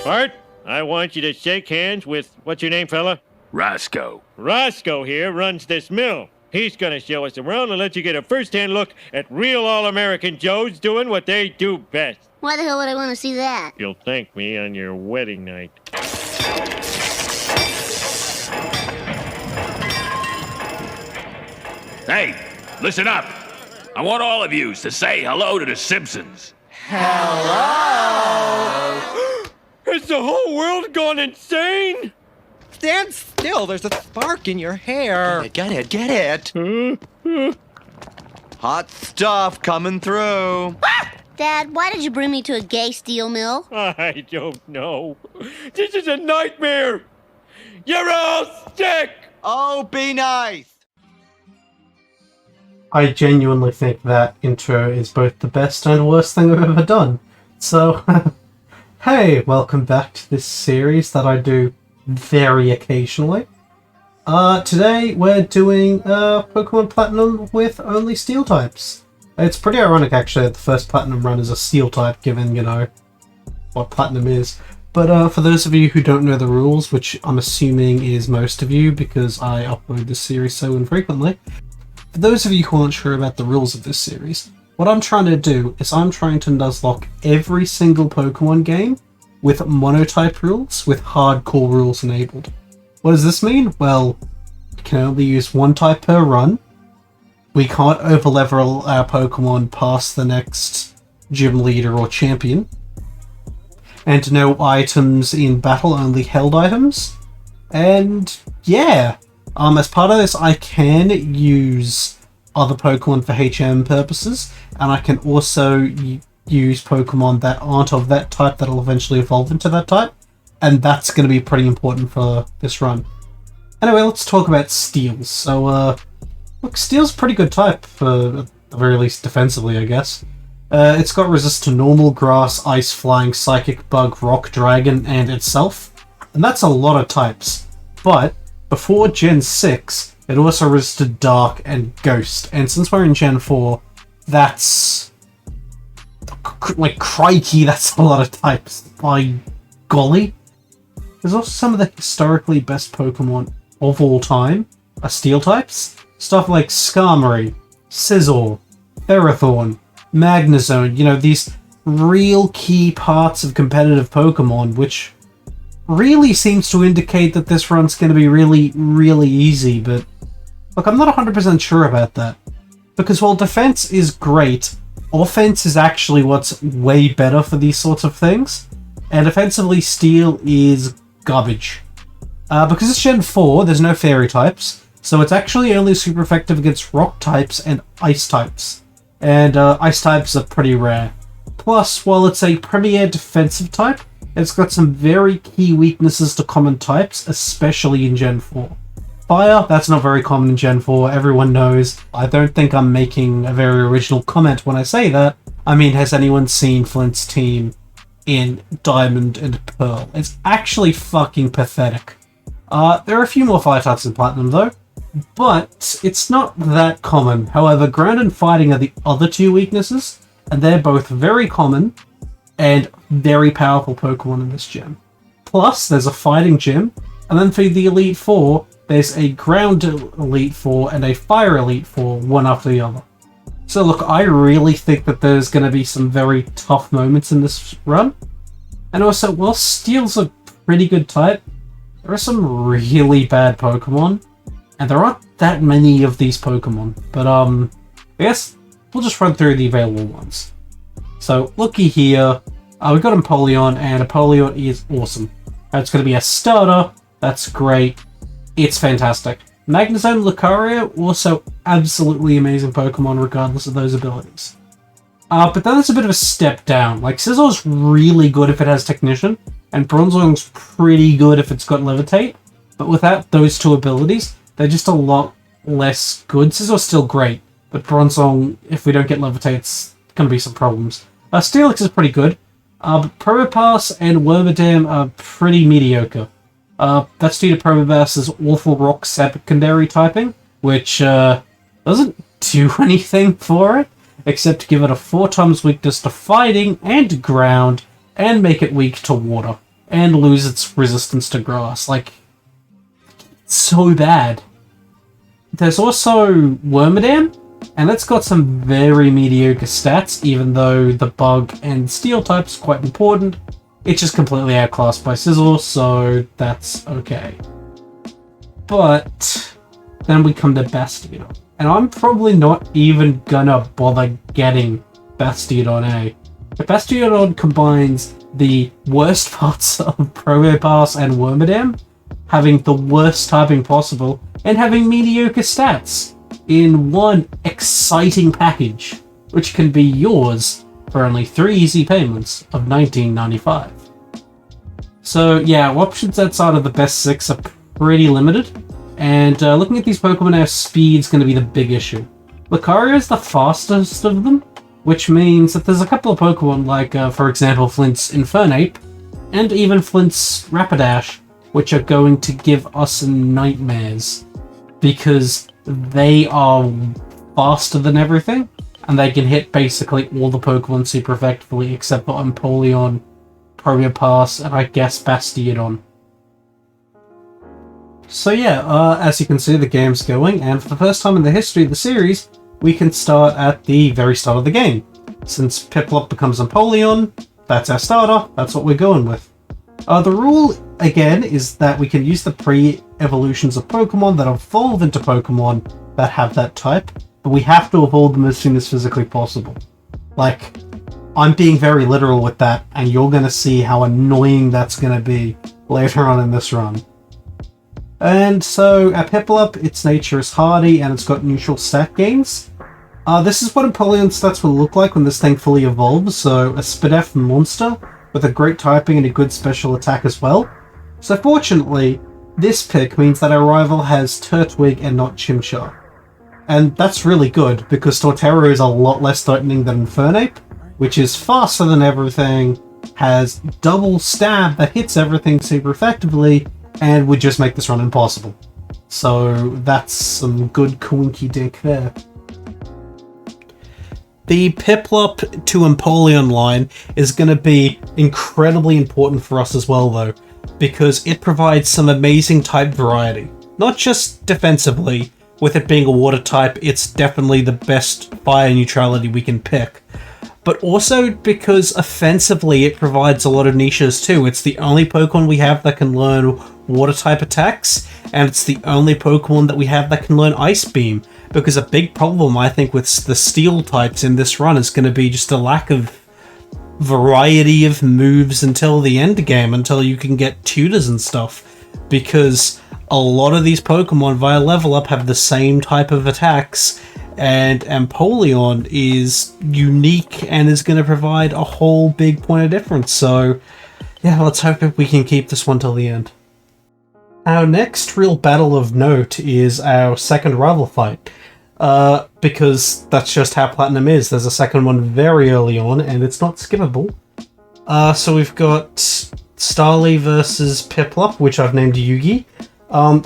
Bart, I want you to shake hands with, what's your name, fella? Roscoe. Roscoe here runs this mill. He's gonna show us around and let you get a first-hand look at real all-American Joes doing what they do best. Why the hell would I want to see that? You'll thank me on your wedding night. Hey, listen up. I want all of you to say hello to the Simpsons. Has the whole world gone insane? Stand still, there's a spark in your hair. Get it. Hot stuff coming through. Dad, why did you bring me to a gay steel mill? I don't know. This is a nightmare. You're all sick. Oh, be nice. I genuinely think that intro is both the best and worst thing I've ever done. So, hey, welcome back to this series that I do very occasionally. Today we're doing Pokemon Platinum with only Steel types. It's pretty ironic actually that the first Platinum run is a Steel type, given, you know, what Platinum is. But for those of you who don't know the rules, which I'm assuming is most of you because I upload this series so infrequently, for those of you who aren't sure about the rules of this series, what I'm trying to do is I'm trying to Nuzlocke every single Pokemon game with monotype rules, with hardcore rules enabled. What does this mean? Well, you can only use one type per run. We can't overlevel our Pokemon past the next gym leader or champion. And no items in battle, only held items. And yeah, as part of this I can use other Pokemon for HM purposes, and I can also use Pokemon that aren't of that type that'll eventually evolve into that type, and that's going to be pretty important for this run. Anyway, let's talk about Steels. So, look, Steel's a pretty good type, for at the very least defensively, I guess. It's got resist to normal, grass, ice, flying, psychic, bug, rock, dragon, and itself. And that's a lot of types. But before Gen 6, it also resisted dark and ghost. And since we're in Gen 4, that's... like, crikey, that's a lot of types. By golly. There's also some of the historically best Pokemon of all time are Steel types. Stuff like Skarmory, Scizor, Ferrothorn, Magnezone, you know, these real key parts of competitive Pokemon, which really seems to indicate that this run's going to be really, really easy, but look, I'm not 100% sure about that. Because while defense is great, offense is actually what's way better for these sorts of things, and offensively Steel is garbage. Because it's Gen 4, there's no Fairy types, so it's actually only super effective against Rock types and Ice types. And Ice types are pretty rare. Plus, while it's a premier defensive type, it's got some very key weaknesses to common types, especially in Gen 4. Fire, that's not very common in Gen 4, everyone knows. I don't think I'm making a very original comment when I say that. I mean, has anyone seen Flint's team in Diamond and Pearl? It's actually fucking pathetic. There are a few more fire types in Platinum though, but it's not that common. However, ground and fighting are the other two weaknesses, and they're both very common and very powerful Pokemon in this gym. Plus, there's a fighting gym, and then for the Elite Four, there's a ground Elite Four and a fire Elite Four, one after the other. So look, I really think that there's going to be some very tough moments in this run. And also, while Steel's a pretty good type, there are some really bad Pokemon, and there aren't that many of these Pokemon. But I guess we'll just run through the available ones. So, looky here, we've got Empoleon, and Empoleon is awesome. It's going to be a starter, that's great, it's fantastic. Magnezone, Lucario, also absolutely amazing Pokemon regardless of those abilities. But then it's a bit of a step down. Like, Scizzor's really good if it has Technician, and Bronzong's pretty good if it's got Levitate, but without those two abilities, they're just a lot less good. Scizzor's still great, but Bronzong, if we don't get Levitate, it's going to be some problems. Steelix is pretty good, but Probopass and Wormadam are pretty mediocre. That's due to Probopass's awful rock secondary typing, which doesn't do anything for it, except to give it a 4 times weakness to fighting and ground, and make it weak to water. and lose its resistance to grass. Like, it's so bad. There's also Wormadam, and it's got some very mediocre stats, even though the bug and steel type's quite important. It's just completely outclassed by Sizzle, so that's okay. But then we come to Bastiodon, and I'm probably not even gonna bother getting Bastiodon A. But Bastiodon combines the worst parts of Probopass and Wormadam, having the worst typing possible, and having mediocre stats in one exciting package, which can be yours for only 3 easy payments of $19.95. So yeah, options outside of the best 6 are pretty limited, and looking at these Pokemon now, speed's going to be the big issue. Lucario is the fastest of them, which means that there's a couple of Pokemon like, for example, Flint's Infernape, and even Flint's Rapidash, which are going to give us nightmares, because they are faster than everything, and they can hit basically all the Pokemon super effectively, except for Empoleon, Probopass, and I guess Bastiodon. So yeah, as you can see, the game's going, and for the first time in the history of the series, we can start at the very start of the game. Since Piplup becomes Empoleon, that's our starter, that's what we're going with. The rule, again, is that we can use the pre-evolutions of Pokemon that evolve into Pokemon that have that type, but we have to evolve them as soon as physically possible. Like, I'm being very literal with that, and you're going to see how annoying that's going to be later on in this run. And so, our Piplup, its nature is hardy, and it's got neutral stat gains. This is what Empoleon's stats will look like when this thing fully evolves, so a Spadef monster with a great typing and a good special attack as well. So fortunately, this pick means that our rival has Turtwig and not Chimchar. And that's really good, because Torterra is a lot less threatening than Infernape, which is faster than everything, has double stab that hits everything super effectively, and would just make this run impossible. So that's some good coinky dink there. The Piplup to Empoleon line is going to be incredibly important for us as well, though, because it provides some amazing type variety. Not just defensively, with it being a water type, it's definitely the best fire neutrality we can pick, but also because offensively it provides a lot of niches too. It's the only Pokemon we have that can learn water type attacks, and it's the only Pokemon that we have that can learn Ice Beam, because a big problem I think with the steel types in this run is going to be just a lack of variety of moves until the end game, until you can get tutors and stuff, because a lot of these Pokemon via level up have the same type of attacks, and Empoleon is unique and is going to provide a whole big point of difference. So yeah, let's hope that we can keep this one till the end. Our next real battle of note is our second rival fight, because that's just how Platinum is. There's a second one very early on, and it's not skippable. So we've got Starly versus Piplup, which I've named Yugi.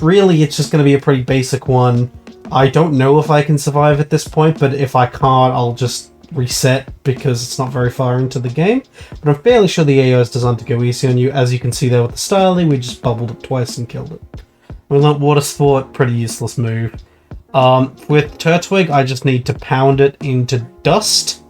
Really, it's just going to be a pretty basic one. I don't know if I can survive at this point, but if I can't, I'll just reset because it's not very far into the game. But I'm fairly sure the AO is designed to go easy on you. As you can see there with the Starly, we just bubbled it twice and killed it. We learnt Water Sport, pretty useless move. With Turtwig, I just need to pound it into dust.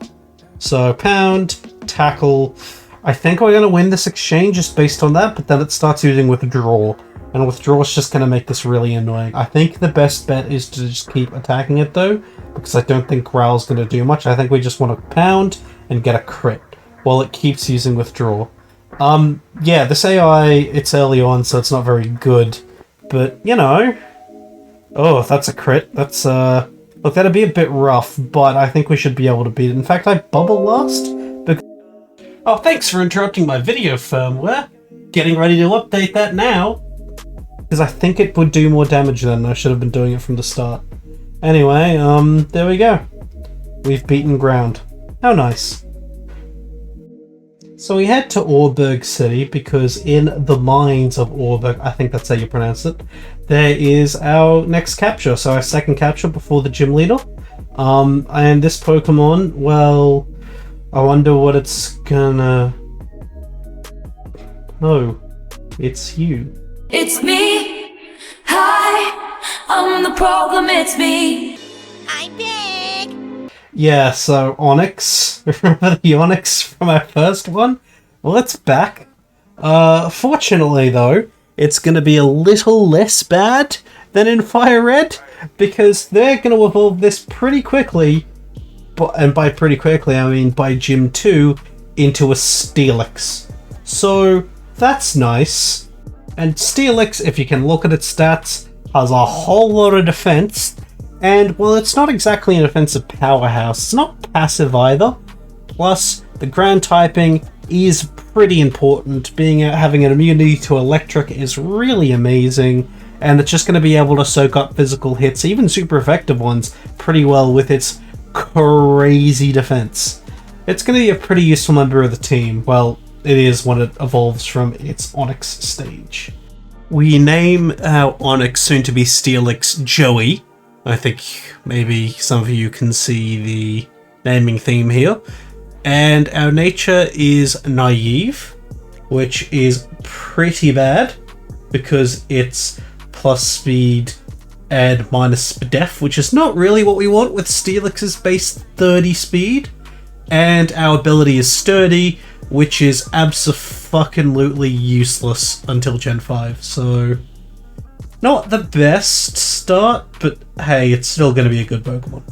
So pound, tackle. I think we're going to win this exchange just based on that, but then it starts using Withdraw. And Withdraw is just going to make this really annoying. I think the best bet is to just keep attacking it though, because I don't think Growl's going to do much. I think we just want to pound and get a crit while it keeps using Withdraw. Yeah, this AI, it's early on, so it's not very good. But, you know... Oh, that's a crit. That's, look, that'd be a bit rough, but I think we should be able to beat it. In fact, I bubble last because... Oh, thanks for interrupting my video firmware. Getting ready to update that now. Because I think it would do more damage then. I should have been doing it from the start. Anyway, there we go. We've beaten ground. How nice. So we head to Orberg City because in the mines of Orberg, I think that's how you pronounce it, there is our next capture. So our second capture before the gym leader. And this Pokemon, well, I wonder what it's gonna... No, it's you. It's me. Hi, I'm the problem, it's me. I'm big. Yeah, so Onyx. Remember the Onyx from our first one? Well, it's back. Fortunately, though, it's going to be a little less bad than in Fire Red, because they're going to evolve this pretty quickly, and by pretty quickly, I mean by Gym 2, into a Steelix. So, that's nice. And Steelix, if you can look at its stats, has a whole lot of defense, and, well, it's not exactly an offensive powerhouse. It's not passive either. Plus, the ground typing is pretty important. Having an immunity to electric is really amazing, and it's just going to be able to soak up physical hits, even super effective ones, pretty well with its crazy defense. It's going to be a pretty useful member of the team. Well, it is when it evolves from its Onyx stage. We name our Onyx, soon to be Steelix, Joey. I think maybe some of you can see the naming theme here. And our nature is naive, which is pretty bad because it's plus speed and minus def, which is not really what we want with Steelix's base 30 speed. And our ability is sturdy, which is abso-fucking-lutely useless until Gen 5, so not the best start, but hey, it's still going to be a good Pokemon.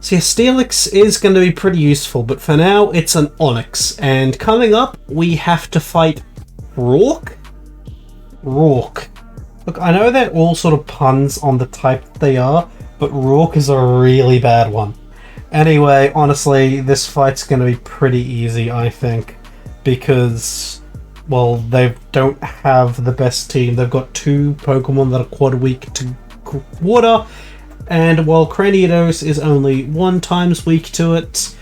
So yeah, Steelix is going to be pretty useful, but for now, it's an Onyx. And coming up, we have to fight Rourke? Rourke. Look, I know they're all sort of puns on the type they are, but Rourke is a really bad one. Anyway, honestly, this fight's going to be pretty easy, I think, because, well, they don't have the best team. They've got 2 Pokemon that are quad weak to water, and while Cranidos is only 1 times weak to it,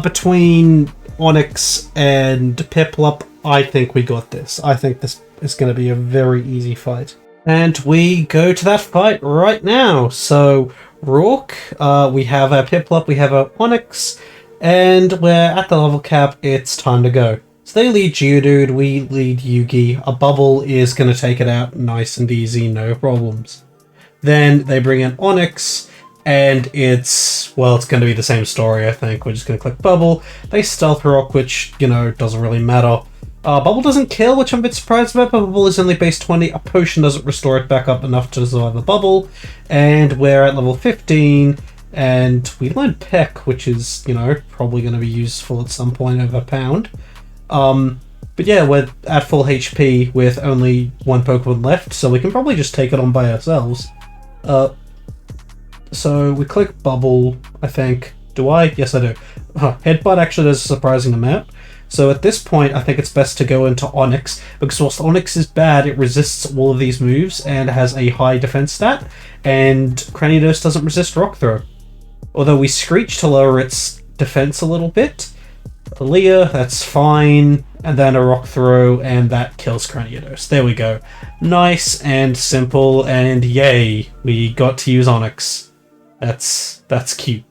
between Onyx and Piplup, I think we got this. I think this is going to be a very easy fight. And we go to that fight right now. So, Rourke, we have our Piplup, we have our Onyx, and we're at the level cap, it's time to go. So they lead Geodude, we lead Yugi, a bubble is going to take it out nice and easy, no problems. Then they bring in Onyx, and it's going to be the same story, I think. We're just going to click Bubble. They Stealth Rock, which, doesn't really matter. Bubble doesn't kill, which I'm a bit surprised about, but Bubble is only base 20. A potion doesn't restore it back up enough to survive the Bubble. And we're at level 15, and we learned Peck, which is, probably going to be useful at some point over Pound. But yeah, we're at full HP with only 1 Pokemon left, so we can probably just take it on by ourselves. So we click Bubble, I think. Do I? Yes, I do. Headbutt actually does a surprising amount. So at this point, I think it's best to go into Onyx, because whilst Onyx is bad, it resists all of these moves and has a high defense stat, and Cranidos doesn't resist Rock Throw. Although we Screech to lower its defense a little bit. Leah, that's fine, and then a Rock Throw, and that kills Cranidos. There we go. Nice and simple, and yay, we got to use Onyx. That's cute.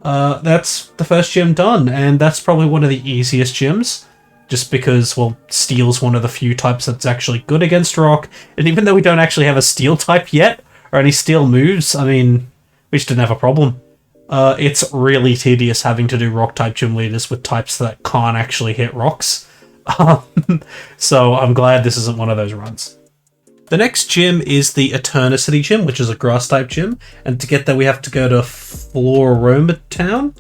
That's the first gym done, and that's probably one of the easiest gyms, just because, well, Steel's one of the few types that's actually good against Rock, and even though we don't actually have a Steel type yet, or any Steel moves, I mean, we just didn't have a problem. It's really tedious having to do Rock-type gym leaders with types that can't actually hit rocks. So I'm glad this isn't one of those runs. The next gym is the Eternicity gym, which is a Grass-type gym, and to get there we have to go to Floroma Town.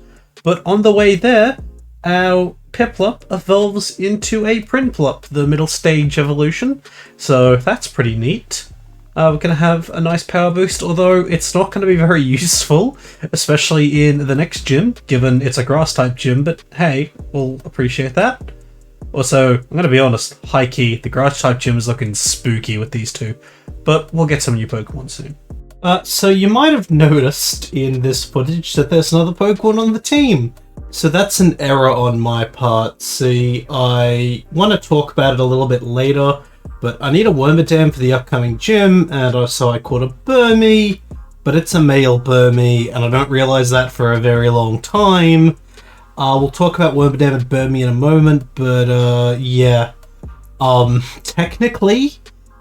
But on the way there, our Piplup evolves into a Prinplup, the middle stage evolution, so that's pretty neat. We're going to have a nice power boost, although it's not going to be very useful, especially in the next gym, given it's a Grass-type gym, but hey, we'll appreciate that. Also, I'm going to be honest, high-key, the Grass-type gym is looking spooky with these two, but we'll get some new Pokemon soon. So you might have noticed in this footage that there's another Pokemon on the team. So that's an error on my part. See, I want to talk about it a little bit later, but I need a Wormadam for the upcoming gym, and so I caught a Burmy, but it's a male Burmy, and I don't realize that for a very long time. We'll talk about Wormadam and Burmy in a moment, but yeah. Technically,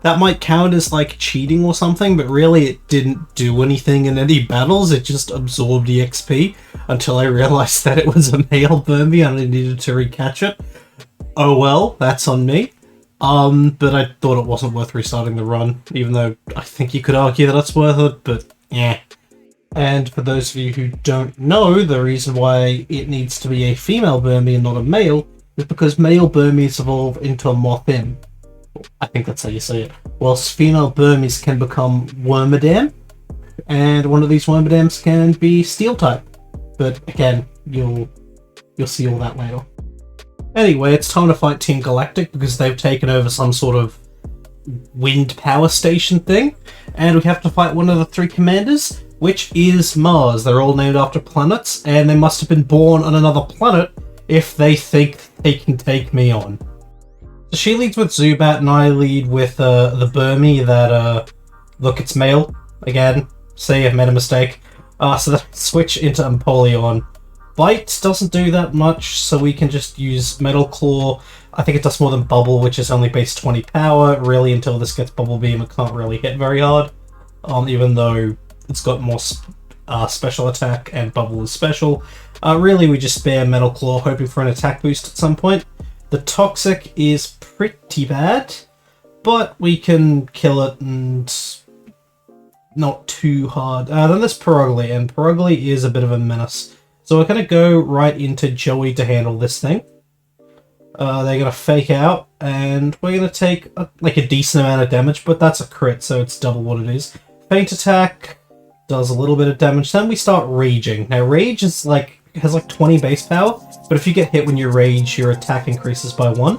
that might count as like cheating or something, but really it didn't do anything in any battles. It just absorbed EXP until I realized that it was a male Burmy and I needed to recatch it. Oh well, that's on me. But I thought it wasn't worth restarting the run, even though I think you could argue that it's worth it, but yeah. And for those of you who don't know, the reason why it needs to be a female Burmy and not a male is because male Burmies evolve into a Mothin. I think that's how you say it. Whilst female Burmies can become Wormadam, and one of these Wormadams can be Steel type. But again, you'll see all that later. Anyway, it's time to fight Team Galactic because they've taken over some sort of wind power station thing, and we have to fight one of the 3 commanders, which is Mars. They're all named after planets, and they must have been born on another planet if they think they can take me on. So she leads with Zubat, and I lead with the Burmy that, look, it's male. Again, see, I've made a mistake. So then switch into Empoleon. Bite doesn't do that much, so we can just use Metal Claw. I think it does more than Bubble, which is only base 20 power. Really, until this gets Bubble Beam, it can't really hit very hard. Even though it's got more special attack and Bubble is special. Really, we just spare Metal Claw, hoping for an attack boost at some point. The Toxic is pretty bad, but we can kill it and not too hard. Then there's Perugly, and Perugly is a bit of a menace. So we're going to go right into Joey to handle this thing. They're going to fake out, and we're going to take like a decent amount of damage, but that's a crit, so it's double what it is. Feint Attack does a little bit of damage, then we start Raging. Now Rage is has like 20 base power, but if you get hit when you rage, your attack increases by 1.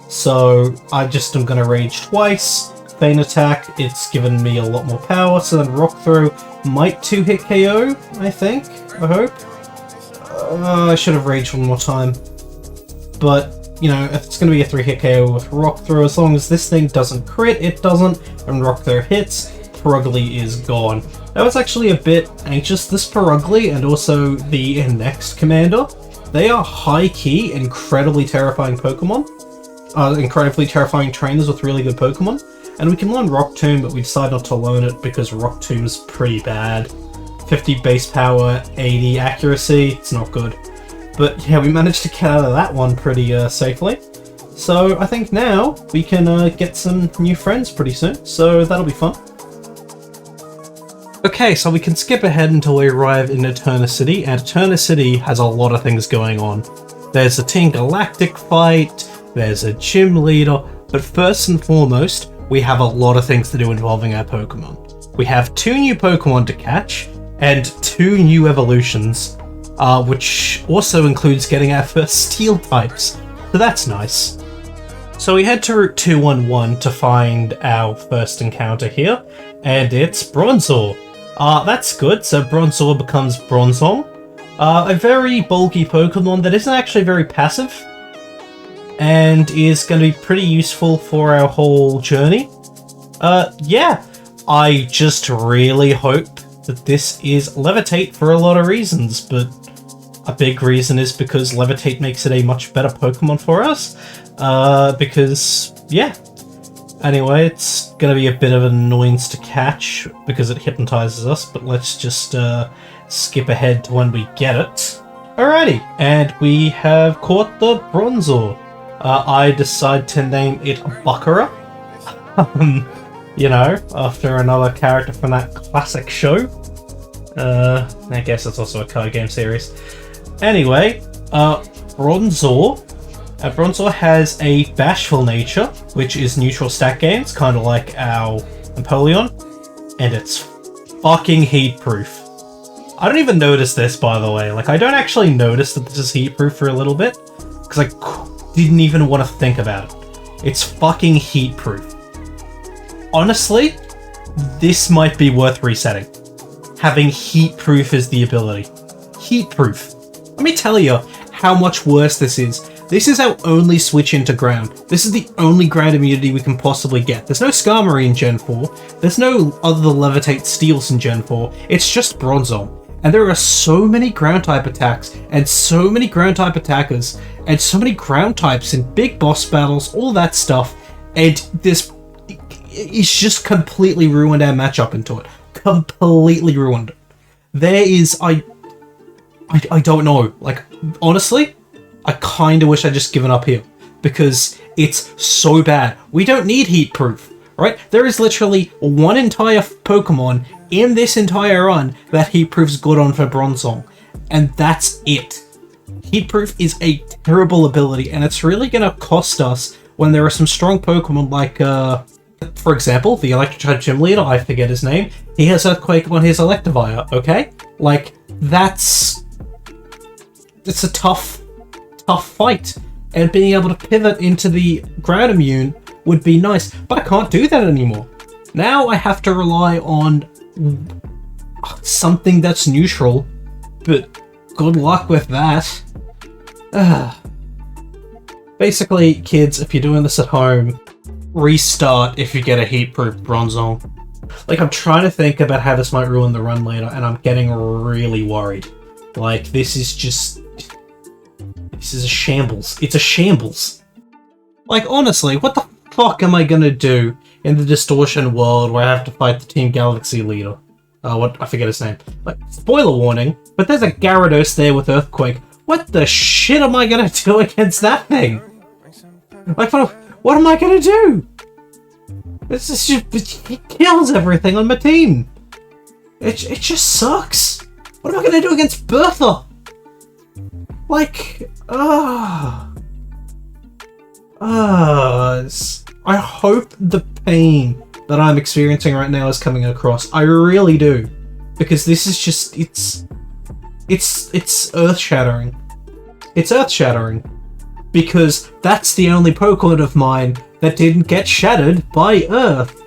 So I just am going to rage twice. Feint Attack, it's given me a lot more power, so then Rock Throw might 2-hit KO, I think, I hope. I should have raged one more time. But, you know, if it's going to be a 3-hit KO with Rock Throw, as long as this thing doesn't crit, it doesn't, and Rock Throw hits, Perugly is gone. I was actually a bit anxious. This Perugly and also the next commander, they are high-key, incredibly terrifying Pokemon. Incredibly terrifying trainers with really good Pokemon. And we can learn Rock Tomb, but we decide not to learn it because Rock Tomb's pretty bad. 50 base power, 80 accuracy, it's not good. But yeah, we managed to get out of that one pretty safely. So I think now we can get some new friends pretty soon, so that'll be fun. Okay, so we can skip ahead until we arrive in Eterna City, and Eterna City has a lot of things going on. There's a Team Galactic fight, there's a gym leader, but first and foremost, we have a lot of things to do involving our Pokemon. We have 2 new Pokemon to catch, and 2 new evolutions, which also includes getting our first Steel types, so that's nice. So we head to Route 211 to find our first encounter here, and it's Bronzor. That's good, so Bronzor becomes Bronzong, a very bulky Pokemon that isn't actually very passive, and is going to be pretty useful for our whole journey. Yeah, I just really hope that this is Levitate for a lot of reasons, but a big reason is because Levitate makes it a much better Pokemon for us, because, yeah. Anyway, it's going to be a bit of an annoyance to catch because it hypnotizes us, but let's just skip ahead to when we get it. Alrighty, and we have caught the Bronzor. I decide to name it Bakura. You know, after another character from that classic show. I guess it's also a card game series. Anyway, Bronzor. Bronzor has a bashful nature, which is neutral stat gains, kind of like our Empoleon, and it's fucking heat proof. I don't even notice this, by the way. Like, I don't actually notice that this is heat proof for a little bit, because I didn't even want to think about it. It's fucking heat proof. Honestly, this might be worth resetting. Having heat proof as the ability. Heat proof. Let me tell you how much worse this is. This is our only switch into ground. This is the only ground immunity we can possibly get. There's no Skarmory in Gen 4. There's no other Levitate Steels in Gen 4. It's just Bronzor. And there are so many ground type attacks, and so many ground type attackers, and so many ground types in big boss battles, all that stuff. And this... It's just completely ruined our matchup into it. Completely ruined it. There is... I don't know. Like, honestly, I kind of wish I'd just given up here. Because it's so bad. We don't need heat proof, right? There is literally one entire Pokemon in this entire run that heat proof's good on for Bronzong. And that's it. Heat proof is a terrible ability, and it's really going to cost us when there are some strong Pokemon like, for example, the Electric type gym leader, I forget his name, he has Earthquake on his Electivire, okay? Like, it's a tough fight. And being able to pivot into the ground immune would be nice, but I can't do that anymore. Now I have to rely on something that's neutral, but good luck with that. Basically, kids, if you're doing this at home, restart if you get a heat-proof Bronzong. Like, I'm trying to think about how this might ruin the run later, and I'm getting really worried. Like, this is a shambles. It's a shambles. Like, honestly, what the fuck am I gonna do in the distortion world where I have to fight the Team Galaxy leader? I forget his name. Like, spoiler warning, but there's a Gyarados there with Earthquake. What the shit am I gonna do against that thing? Like, what am I gonna do? This is just, it kills everything on my team. It just sucks. What am I gonna do against Bertha? Like, I hope the pain that I'm experiencing right now is coming across. I really do. Because this is just, it's earth-shattering. It's earth-shattering. Because that's the only Pokemon of mine that didn't get shattered by Earth.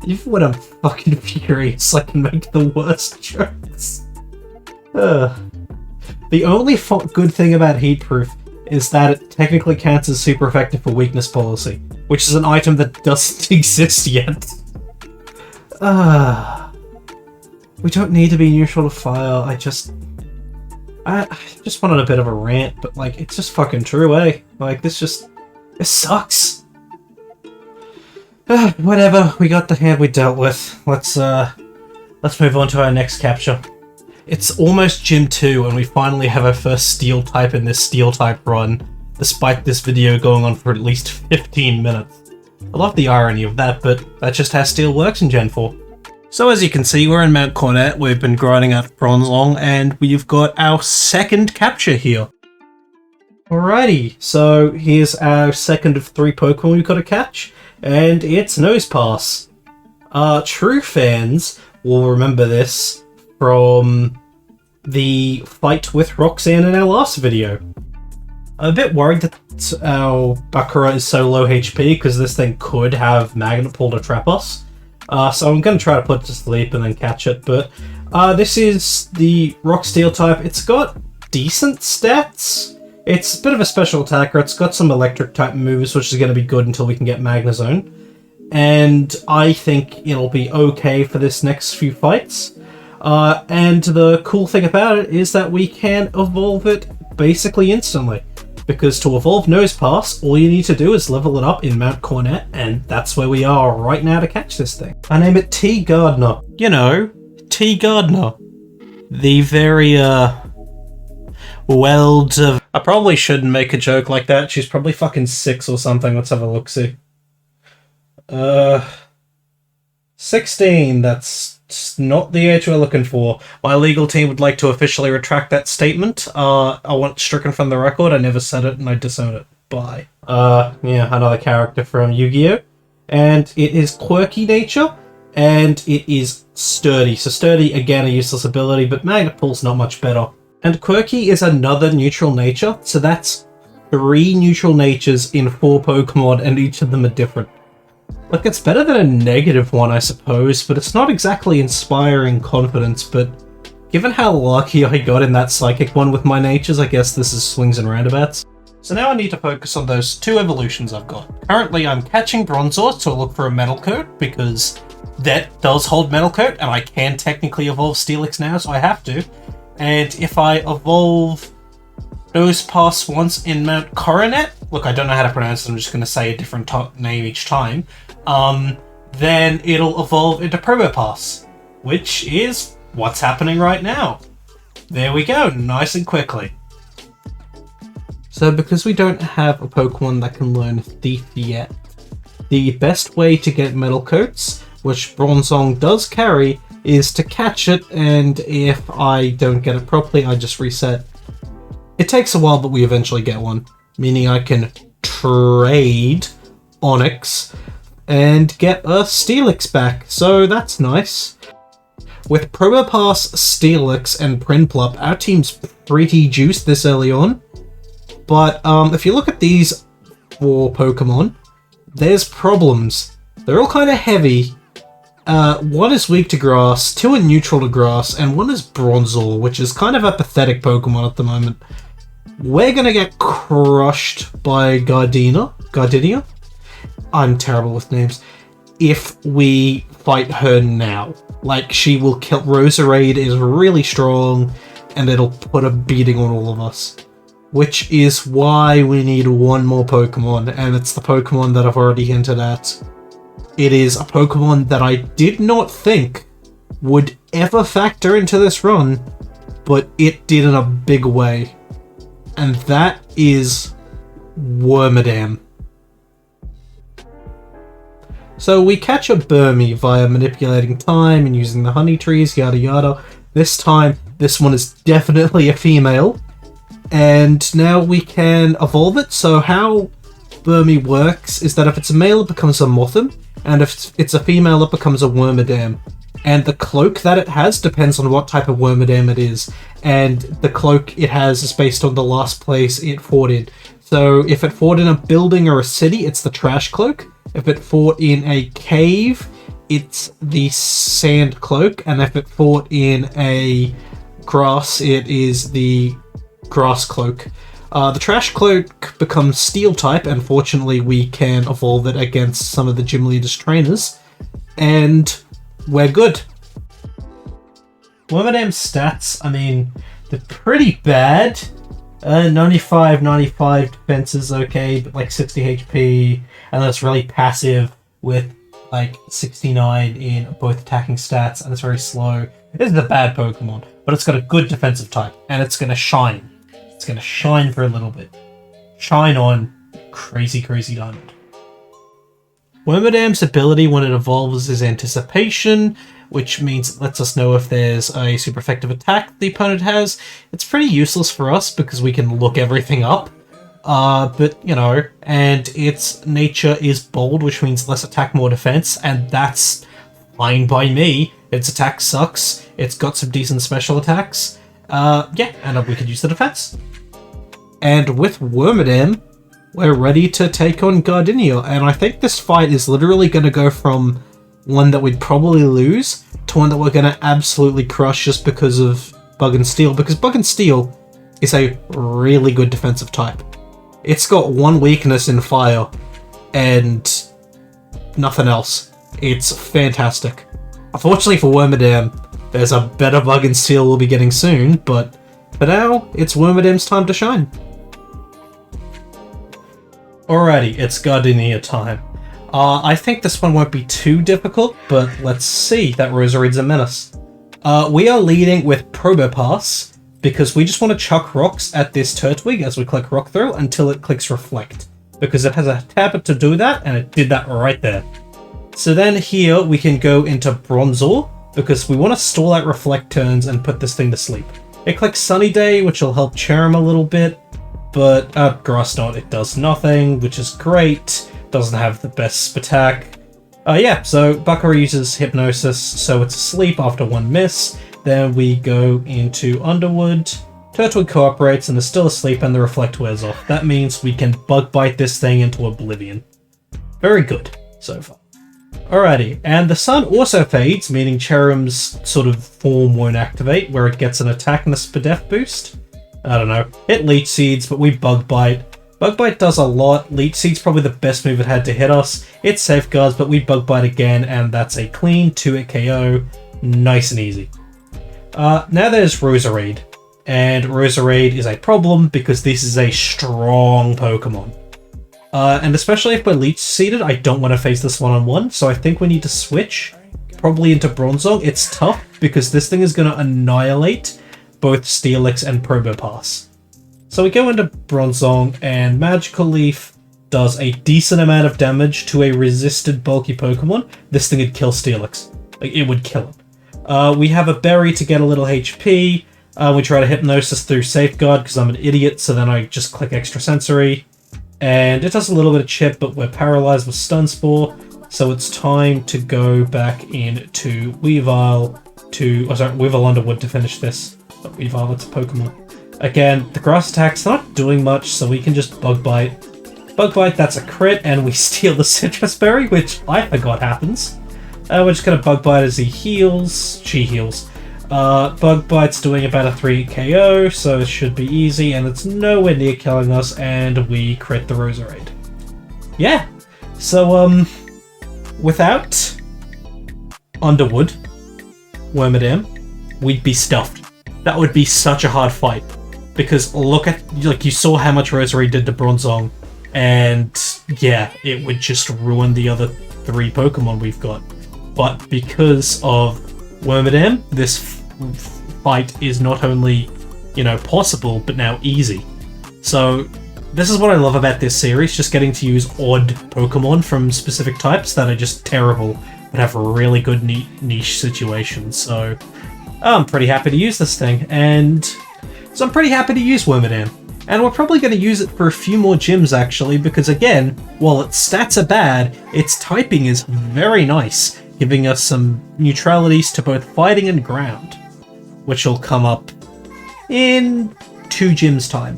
Even when I'm fucking furious, I can make the worst jokes. The only good thing about Heatproof is that it technically counts as super effective for weakness policy, which is an item that doesn't exist yet. We don't need to be neutral to fire. I just went on a bit of a rant, but like, it's just fucking true, eh? Like, this sucks. Whatever, we got the hand we dealt with. Let's move on to our next capture. It's almost Gym 2, and we finally have our first Steel type in this Steel type run, despite this video going on for at least 15 minutes. I love the irony of that, but that's just how Steel works in Gen 4. So as you can see, we're in Mount Cornet, we've been grinding out Bronzong, and we've got our second capture here. Alrighty, so here's our second of 3 Pokemon we've got to catch, and it's Nosepass. True fans will remember this from the fight with Roxanne in our last video. I'm a bit worried that our Bakura is so low HP because this thing could have Magnet Pull to trap us. So I'm going to try to put it to sleep and then catch it, but this is the Rock Steel type. It's got decent stats. It's a bit of a special attacker. It's got some electric type moves, which is going to be good until we can get Magnezone. And I think it'll be okay for this next few fights. And the cool thing about it is that we can evolve it basically instantly. Because to evolve Nosepass, all you need to do is level it up in Mount Cornet, and that's where we are right now to catch this thing. I name it T. Gardner. You know, T. Gardner. The very, world of... I probably shouldn't make a joke like that. She's probably fucking 6 or something. Let's have a look-see. 16, that's not the age we're looking for. My legal team would like to officially retract that statement. I want it stricken from the record. I never said it and I disown it. Bye. Yeah, another character from Yu-Gi-Oh! And it is quirky nature, and it is sturdy. So sturdy, again, a useless ability, but Magnet Pull's not much better. And quirky is another neutral nature, so that's 3 neutral natures in 4 Pokemon, and each of them are different. Like, it's better than a negative one, I suppose, but it's not exactly inspiring confidence, but given how lucky I got in that psychic one with my natures, I guess this is swings and roundabouts. So now I need to focus on those 2 evolutions I've got. Currently I'm catching Bronzor to look for a Metal Coat, because that does hold Metal Coat, and I can technically evolve Steelix now, so I have to. And if I evolve Nosepass once in Mount Coronet, look, I don't know how to pronounce it, I'm just going to say a different name each time, then it'll evolve into Probopass, which is what's happening right now. There we go, nice and quickly. So because we don't have a Pokemon that can learn Thief yet, the best way to get Metal Coats, which Bronzong does carry, is to catch it, and if I don't get it properly, I just reset. It takes a while, but we eventually get one, meaning I can trade Onix and get a Steelix back, so that's nice. With Probopass, Steelix, and Prinplup, our team's pretty juiced this early on, but if you look at these 4 Pokemon, there's problems. They're all kind of heavy. 1 is weak to grass, 2 are neutral to grass, and 1 is Bronzor, which is kind of a pathetic Pokemon at the moment. We're gonna get crushed by Gardenia? I'm terrible with names. If we fight her now. Like, she will kill. Roserade is really strong, and it'll put a beating on all of us. Which is why we need 1 more Pokemon, and it's the Pokemon that I've already hinted at. It is a Pokemon that I did not think would ever factor into this run, but it did in a big way. And that is Wormadam. So we catch a Burmy via manipulating time and using the honey trees, yada yada. This time, this one is definitely a female. And now we can evolve it. So how Burmy works is that if it's a male, it becomes a Mothim, and if it's a female, it becomes a Wormadam. And the cloak that it has depends on what type of Wormadam it is, and the cloak it has is based on the last place it fought in. So if it fought in a building or a city, it's the trash cloak. If it fought in a cave, it's the sand cloak, and if it fought in a grass, it is the grass cloak. The trash cloak becomes steel type, and fortunately we can evolve it against some of the gym leaders' trainers, and we're good. Wormadam's stats, I mean, they're pretty bad. 95 defense is okay, but like 60 HP, and that's really passive with like 69 in both attacking stats, and it's very slow. It isn't a bad Pokemon, but it's got a good defensive type, and it's going to shine. It's going to shine for a little bit. Shine on, crazy diamond. Wormadam's ability when it evolves is Anticipation, which means it lets us know if there's a super effective attack the opponent has. It's pretty useless for us because we can look everything up. But, you know, and its nature is bold, which means less attack, more defense, and that's fine by me. Its attack sucks. It's got some decent special attacks. Yeah, and we could use the defense. And with Wormadam, we're ready to take on Gardenia, and I think this fight is literally going to go from one that we'd probably lose to one that we're going to absolutely crush just because of Bug and Steel, because Bug and Steel is a really good defensive type. It's got one weakness in fire and nothing else. It's fantastic. Unfortunately for Wormadam, there's a better Bug and Steel we'll be getting soon, but for now, it's Wormadam's time to shine. Alrighty, it's Gardenia time. I think this one won't be too difficult, but let's see. That Roserade's a menace. We are leading with Probopass, because we just want to chuck rocks at this Turtwig as we click Rock Throw until it clicks Reflect, because it has a tab to do that, and it did that right there. So then here we can go into Bronzor, because we want to stall out Reflect turns and put this thing to sleep. It clicks Sunny Day, which will help Cherim a little bit, but Grass Knot, it does nothing, which is great. Doesn't have the best attack. Yeah, so Bakura uses Hypnosis, so it's asleep after one miss. Then we go into Underwood. Turtwig cooperates and is still asleep, and the Reflect wears off. That means we can Bug Bite this thing into oblivion. Very good so far. Alrighty, and the sun also fades, meaning Cherim's sort of form won't activate, where it gets an attack and a Spadef boost. I don't know. It Leech Seeds, but we Bug Bite. Bug Bite does a lot. Leech Seed's probably the best move it had to hit us. It Safeguards, but we Bug Bite again, and that's a clean 2-hit KO. Nice and easy. Now there's Roserade. And Roserade is a problem because this is a strong Pokemon. And especially if we're leech seeded, I don't want to face this one-on-one, so I think we need to switch probably into Bronzong. It's tough because this thing is going to annihilate both Steelix and Probopass. So we go into Bronzong, and Magical Leaf does a decent amount of damage to a resisted bulky Pokemon. This thing would kill Steelix. Like, it would kill him. We have a Berry to get a little HP. We try to Hypnosis through Safeguard because I'm an idiot, so then I just click Extrasensory. And it does a little bit of chip, but we're paralyzed with Stun Spore, so it's time to go back into Weavile Weavile Underwood to finish this. But Weavile, it's a Pokemon. Again, the Grass Attack's not doing much, so we can just Bug Bite. Bug Bite, that's a crit, and we steal the Citrus Berry, which I forgot happens. We're just gonna Bug Bite as he heals. She heals. Bug Bite's doing about a 3 KO, so it should be easy, and it's nowhere near killing us, and we crit the Roserade. Yeah, so, without Underwood, Wormadam, we'd be stuffed. That would be such a hard fight, because look at, like, you saw how much Roserade did to Bronzong, and yeah, it would just ruin the other 3 Pokemon we've got. But because of Wormadam, this fight is not only, possible, but now easy. So this is what I love about this series, just getting to use odd Pokemon from specific types that are just terrible, but have really good niche situations. So I'm pretty happy to use this thing, and so I'm pretty happy to use Wormadam. And we're probably going to use it for a few more gyms, actually, because again, while its stats are bad, its typing is very nice, giving us some neutralities to both fighting and ground, which will come up in 2 gyms' time.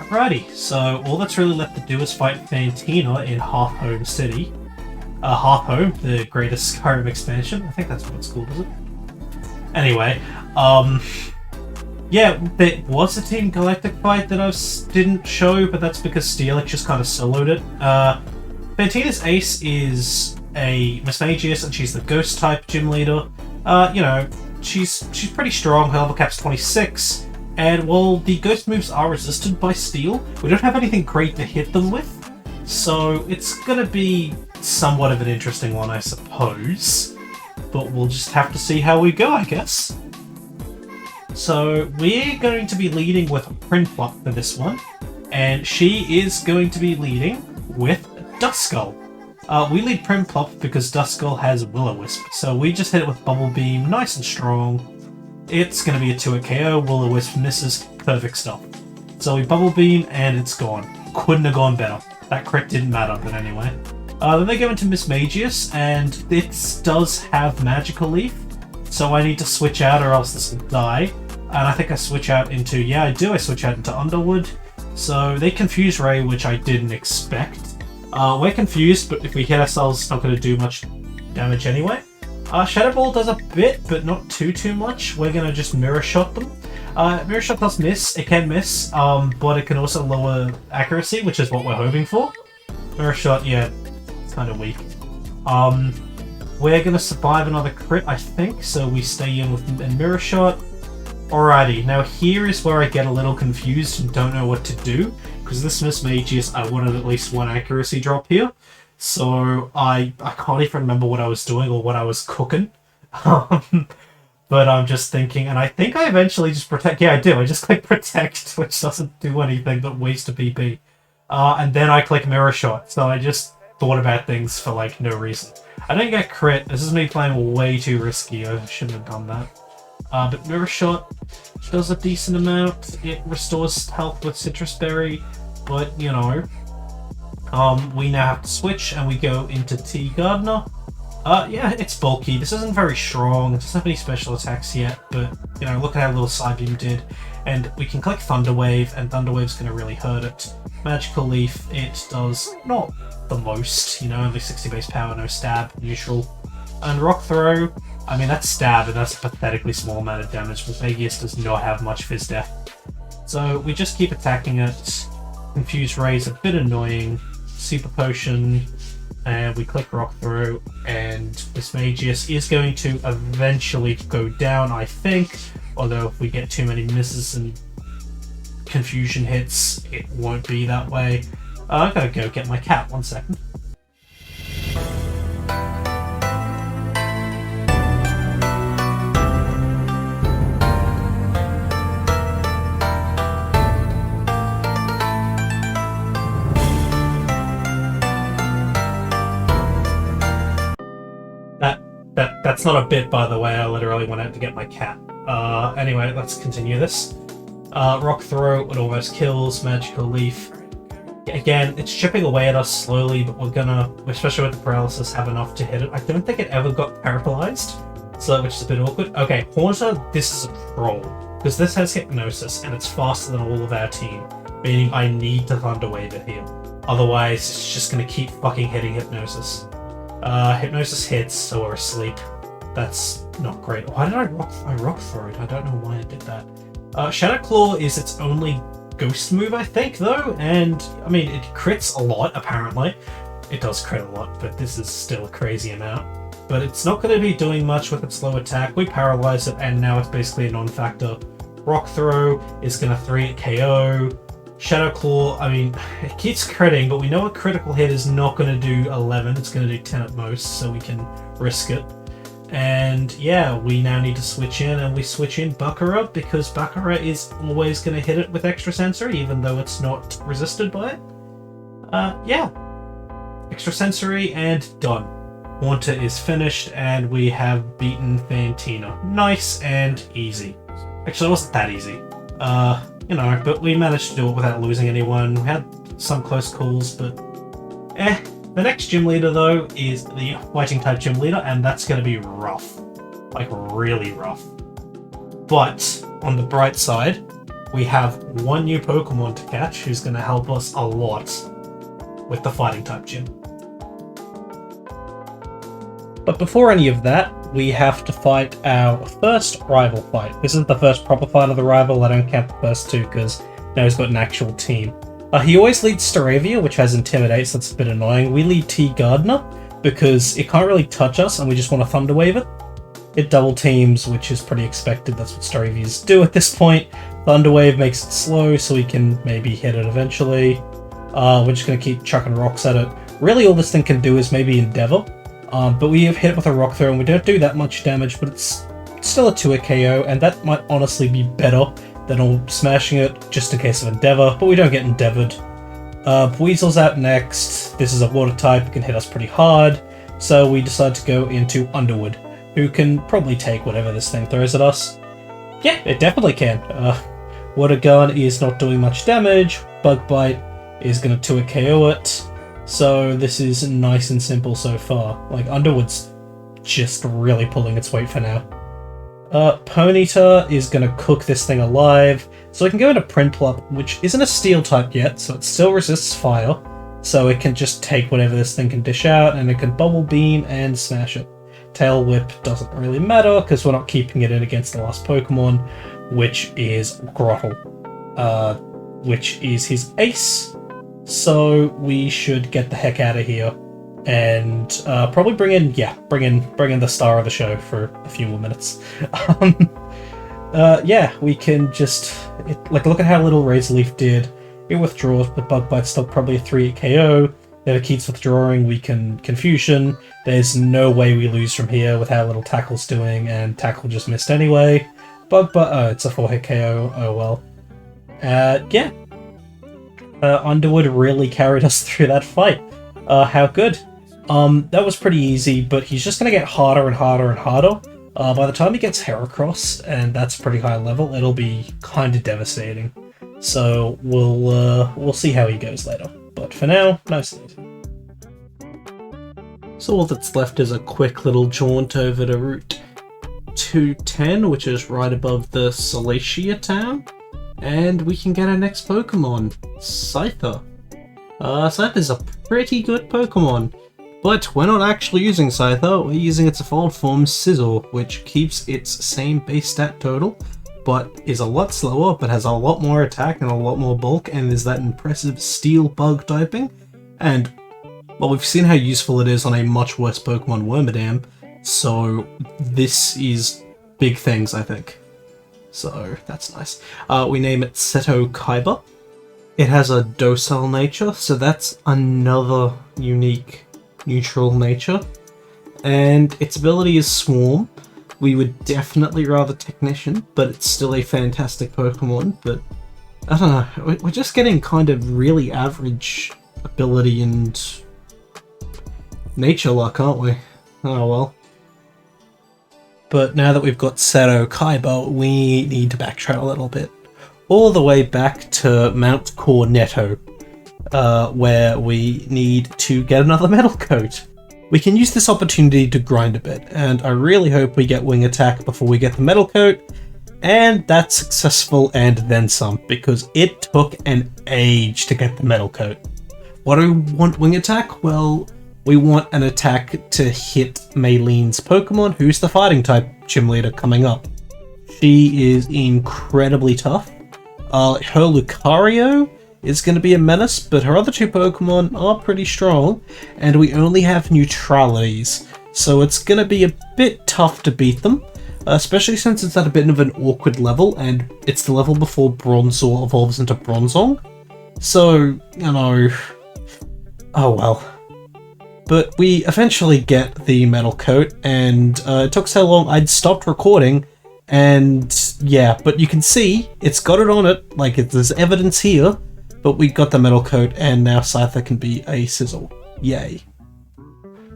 Alrighty, so all that's really left to do is fight Fantina in Half Home City. Half Home, the greatest Skyrim expansion. I think that's what it's called, is it? Anyway, yeah, there was a Team Galactic fight that I didn't show, but that's because Steelix just kind of soloed it. Fantina's ace is a Mismagius, and she's the Ghost type gym leader. She's pretty strong. Her level cap's 26, and while the Ghost moves are resisted by Steel, we don't have anything great to hit them with, so it's gonna be somewhat of an interesting one, I suppose. But we'll just have to see how we go, I guess. So we're going to be leading with Prinplup for this one, and she is going to be leading with Duskull. We lead Prinplup because Duskull has Will-O-Wisp, so we just hit it with Bubble Beam, nice and strong. It's going to be a 2-hit KO, Will-O-Wisp misses, perfect stuff. So we Bubble Beam, and it's gone. Couldn't have gone better. That crit didn't matter, but anyway. Then they go into Mismagius, and it does have Magical Leaf, so I need to switch out or else this will die. And I think I switch out into, I switch out into Underwood. So they confuse Ray, which I didn't expect. We're confused, but if we hit ourselves, it's not going to do much damage anyway. Shadow Ball does a bit, but not too much. We're going to just Mirror Shot them. Mirror Shot does miss, it can miss, but it can also lower accuracy, which is what we're hoping for. Mirror Shot, yeah, it's kind of weak. We're going to survive another crit, I think, so we stay in with Mirror Shot. Alrighty, now here is where I get a little confused and don't know what to do, because this Mismagius, I wanted at least 1 accuracy drop here, so I can't even remember what I was doing or what I was cooking, but I'm just thinking, and I think I eventually just protect, I do, I just click Protect, which doesn't do anything but waste a PP, and then I click Mirror Shot, so I just thought about things for no reason. I don't get crit, this is me playing way too risky, I shouldn't have done that. But Mirror Shot does a decent amount. It restores health with Citrus Berry, but we now have to switch and we go into Tea Gardener. Yeah, it's bulky. This isn't very strong. It doesn't have any special attacks yet, but look at how little Psybeam did. And we can click Thunder Wave, and Thunder Wave's going to really hurt it. Magical Leaf, it does not the most, only 60 base power, no stab, neutral. And Rock Throw, I mean, that's stab, and that's a pathetically small amount of damage, but Vegas does not have much Fizz Death. So we just keep attacking it. Confuse Ray's a bit annoying. Super Potion, and we click Rock Throw, and Mismagius is going to eventually go down, I think. Although if we get too many misses and confusion hits, it won't be that way. I gotta go get my cat, 1 second. That's not a bit, by the way. I literally went out to get my cat. Anyway, let's continue this. Rock Throw, it almost kills. Magical Leaf. Again, it's chipping away at us slowly, but we're gonna, especially with the paralysis, have enough to hit it. I don't think it ever got paralyzed, so which is a bit awkward. Okay, Haunter, this is a troll, because this has Hypnosis, and it's faster than all of our team, meaning I need to Thunder Wave it here. Otherwise, it's just gonna keep fucking hitting Hypnosis. Hypnosis hits, so we're asleep. That's not great. Why did I rock throw it? I don't know why I did that. Shadow Claw is its only ghost move, I think, though, and I mean, it crits a lot, apparently. It does crit a lot, but this is still a crazy amount. But it's not going to be doing much with its low attack. We paralyze it, and now it's basically a non-factor. Rock Throw is going to 3-hit KO. Shadow Claw, I mean, it keeps critting, but we know a critical hit is not going to do 11, it's going to do 10 at most, so we can risk it. And yeah, we now need to switch in, and we switch in Baccarat, because Baccarat is always going to hit it with Extrasensory, even though it's not resisted by it. Yeah. Extrasensory, and done. Haunter is finished, and we have beaten Fantina. Nice and easy. Actually, it wasn't that easy. You know, but we managed to do it without losing anyone. We had some close calls, but The next gym leader, though, is the fighting type gym leader, and that's going to be rough. Like, really rough. But, on the bright side, we have one new Pokemon to catch who's going to help us a lot with the fighting type gym. But before any of that, we have to fight our first rival fight. This is the first proper fight of the rival. I don't count the first two because now he's got an actual team. He always leads Staravia, which has Intimidate, so that's a bit annoying. We lead T Gardener because it can't really touch us and we just want to Thunder Wave it. It double teams, which is pretty expected. That's what Staravias do at this point. Thunder Wave makes it slow so we can maybe hit it eventually. We're just going to keep chucking rocks at it. Really all this thing can do is maybe Endeavor. But we have hit it with a Rock Throw and we don't do that much damage, but it's still a 2-hit KO, and that might honestly be better than all smashing it, just in case of Endeavor, but we don't get Endeavored. Weasel's out next. This is a water type, it can hit us pretty hard, so we decide to go into Underwood, who can probably take whatever this thing throws at us. Yeah, it definitely can. Water Gun is not doing much damage, Bug Bite is going to 2-hit KO it. So this is nice and simple so far. Like, Underwood's just really pulling its weight for now. Ponyta is going to cook this thing alive, so it can go into Prinplup, which isn't a steel type yet, so it still resists fire, so it can just take whatever this thing can dish out, and it can Bubble Beam and smash it. Tail Whip doesn't really matter, because we're not keeping it in against the last Pokemon, which is Grottle, which is his ace. So we should get the heck out of here and probably bring in the star of the show for a few more minutes. Yeah, we can just look at how little Razor Leaf did. It withdraws, but Bug Bite's still probably a 3-hit KO. If it keeps withdrawing, we can Confusion. There's no way we lose from here with how little Tackle's doing, and Tackle just missed anyway. Bug Bite, it's a 4-hit KO. Oh well. Yeah. Underwood really carried us through that fight. How good. That was pretty easy, but he's just gonna get harder and harder and harder. By the time he gets Heracross, and that's a pretty high level, it'll be kind of devastating. So we'll see how he goes later. But for now, nice and easy. So all that's left is a quick little jaunt over to Route 210, which is right above the Salacia town. And we can get our next Pokemon, Scyther. Scyther's a pretty good Pokemon, but we're not actually using Scyther, we're using its evolved form, Sizzle, which keeps its same base stat total, but is a lot slower, but has a lot more attack and a lot more bulk, and there's that impressive Steel Bug typing. And, well, we've seen how useful it is on a much worse Pokemon, Wormadam, so this is big things, I think. So, that's nice. We name it Seto Kaiba. It has a docile nature, so that's another unique neutral nature. And its ability is Swarm. We would definitely rather Technician, but it's still a fantastic Pokemon. But I don't know, we're just getting kind of really average ability and nature luck, aren't we? Oh well. But now that we've got Seto Kaiba, we need to backtrack a little bit. All the way back to Mount Cornetto, where we need to get another metal coat. We can use this opportunity to grind a bit, and I really hope we get Wing Attack before we get the metal coat, and that's successful and then some, because it took an age to get the metal coat. What do we want Wing Attack? Well, we want an attack to hit Maylene's Pokemon, who's the fighting type gym leader coming up. She is incredibly tough. Her Lucario is going to be a menace, but her other two Pokemon are pretty strong, and we only have neutralities, so it's going to be a bit tough to beat them, especially since it's at a bit of an awkward level, and it's the level before Bronzor evolves into Bronzong. So, you know, oh well. But we eventually get the metal coat, and it took so long I'd stopped recording, and yeah, but you can see it's got it on it, like there's evidence here, but we got the metal coat, and now Scyther can be a Sizzle. Yay.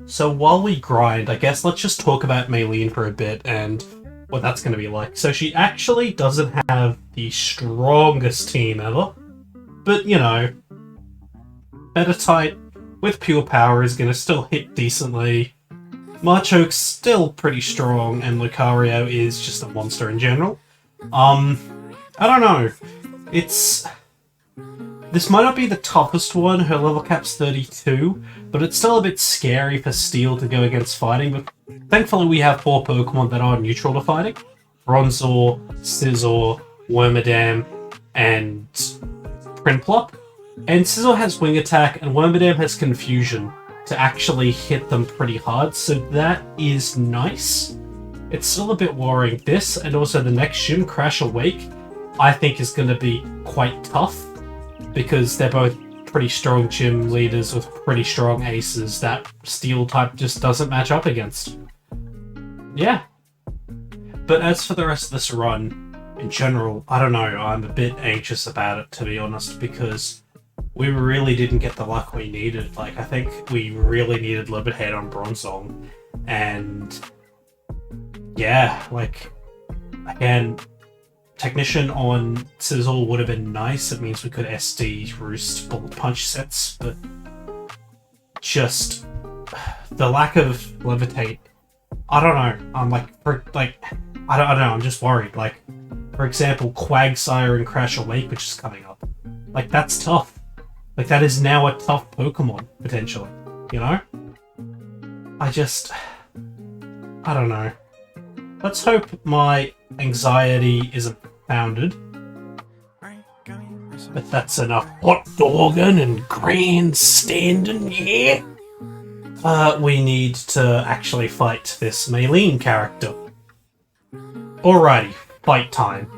So while we grind, I guess let's just talk about Maylene for a bit and what that's going to be like. So she actually doesn't have the strongest team ever, but you know, Meditite with pure power is going to still hit decently. Machoke's still pretty strong, and Lucario is just a monster in general. I don't know. This might not be the toughest one, her level cap's 32, but it's still a bit scary for Steel to go against fighting, but thankfully we have 4 Pokemon that are neutral to fighting. Bronzor, Scizor, Wormadam, and Prinplup. And Scizor has Wing Attack, and Wormadam has Confusion to actually hit them pretty hard, so that is nice. It's still a bit worrying. This, and also the next gym, Crash Awake, I think is going to be quite tough, because they're both pretty strong gym leaders with pretty strong aces that Steel type just doesn't match up against. Yeah. But as for the rest of this run, in general, I don't know, I'm a bit anxious about it, to be honest, because we really didn't get the luck we needed. Like, I think we really needed Liberhead on Bronzong, and yeah, like, again, Technician on Sizzle would have been nice. It means we could SD Roost Bullet Punch sets, but just the lack of Levitate, I don't know. I'm like, I don't know, I'm just worried. Like, for example, Quagsire and Crash Awake, which is coming up. Like, that's tough. Like, that is now a tough Pokemon, potentially, you know? I don't know. Let's hope my anxiety isn't founded. But that's enough hot dogging and grandstanding here. We need to actually fight this Maylene character. Alrighty, fight time.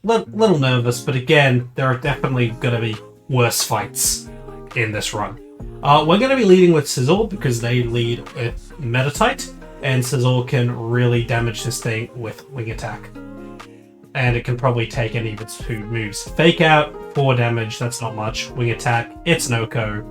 Little nervous, but again, there are definitely gonna be worse fights in this run. We're gonna be leading with Sizzle because they lead with Meditite, and Sizzle can really damage this thing with Wing Attack. And it can probably take any of its 2 moves. Fake Out, 4 damage, that's not much. Wing Attack, it's no-ko.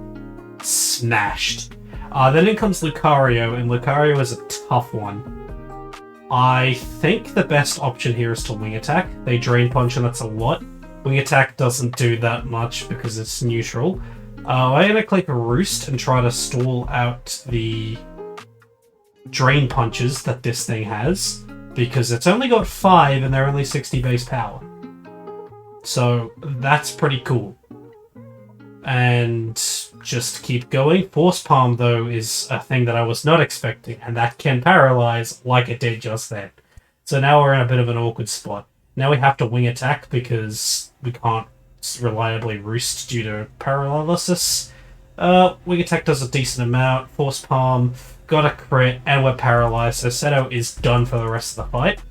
Smashed. Then in comes Lucario, and Lucario is a tough one. I think the best option here is to Wing Attack. They Drain Punch, and that's a lot. Wing Attack doesn't do that much because it's neutral. I'm gonna click Roost and try to stall out the Drain Punches that this thing has, because it's only got 5 and they're only 60 base power. So that's pretty cool. And just keep going. Force Palm, though, is a thing that I was not expecting, and that can paralyze like it did just then. So now we're in a bit of an awkward spot. Now we have to Wing Attack because we can't reliably Roost due to paralysis. Wing Attack does a decent amount. Force Palm, got a crit, and we're paralyzed, so Seto is done for the rest of the fight.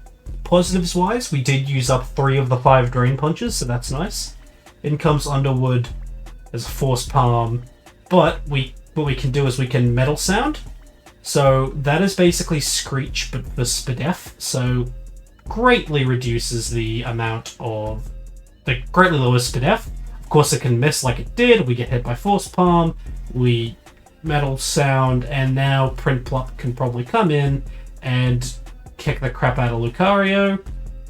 Positives-wise, we did use up 3 of the 5 Drain Punches, so that's nice. In comes Underwood as a Force Palm, but what we can do is we can Metal Sound. So that is basically Screech, but for Spadef. So greatly reduces the amount of... greatly lowers Spadef. Of course it can miss like it did. We get hit by Force Palm. We Metal Sound, and now Print Plop can probably come in and kick the crap out of Lucario.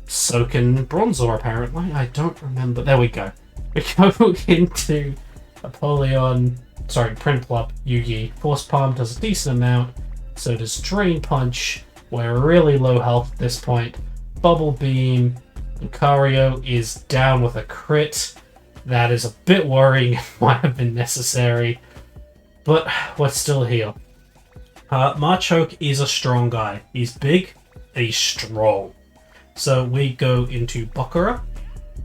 So can Bronzor, apparently. I don't remember. There we go. We go into Apollyon. Sorry, Print Plop, Yugi. Force Palm does a decent amount. So does Drain Punch. We're really low health at this point. Bubble Beam. Lucario is down with a crit. That is a bit worrying. It might have been necessary. But we're still here. Machoke is a strong guy. He's big and he's strong. So we go into Bakura.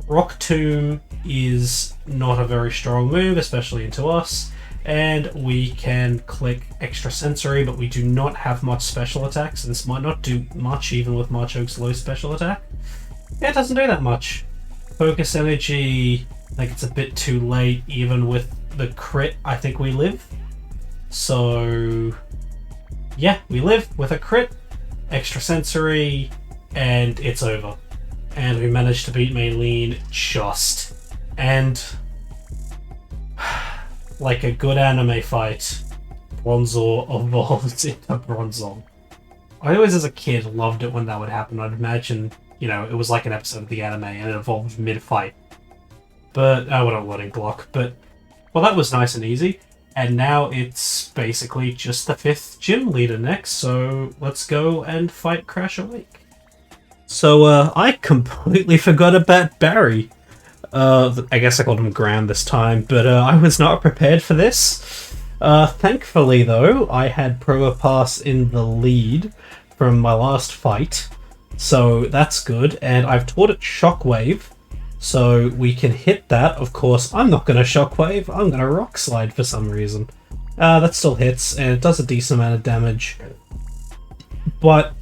Rock Tomb is not a very strong move, especially into us. And we can click Extra Sensory, but we do not have much special attacks. And this might not do much even with Machoke's low special attack. Yeah, it doesn't do that much. Focus Energy, I think it's a bit too late. Even with the crit, I think we live. So yeah, we live with a crit, Extra Sensory, and it's over. And we managed to beat Maylene just. And like a good anime fight, Bronzor evolves into Bronzong. I always, as a kid, loved it when that would happen. I'd imagine, you know, it was like an episode of the anime and it evolved mid-fight. But, what a loading block. But, well, that was nice and easy. And now it's basically just the 5th gym leader next, so let's go and fight Crash Awake. So, I completely forgot about Barry. I guess I called him Graham this time, but I was not prepared for this. Thankfully, though, I had Probopass in the lead from my last fight, so that's good, and I've taught it Shockwave, so we can hit that. Of course, I'm not going to Shockwave, I'm going to Rock Slide for some reason. That still hits, and it does a decent amount of damage, but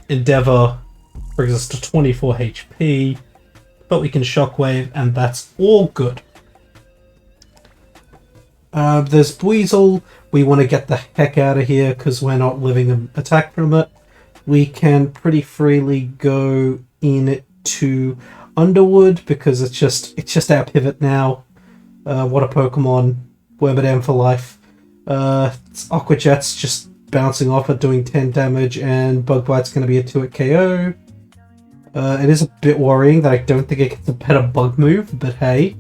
Endeavor brings us to 24 HP, but we can Shockwave, and that's all good. There's Weasel. We want to get the heck out of here because we're not living an attack from it. We can pretty freely go into Underwood because it's just our pivot now. What a Pokemon. Wormadam for life. Aqua Jet's just bouncing off it, doing 10 damage, and Bug Bite's going to be a 2-hit KO. It is a bit worrying that I don't think it gets a better bug move, but hey.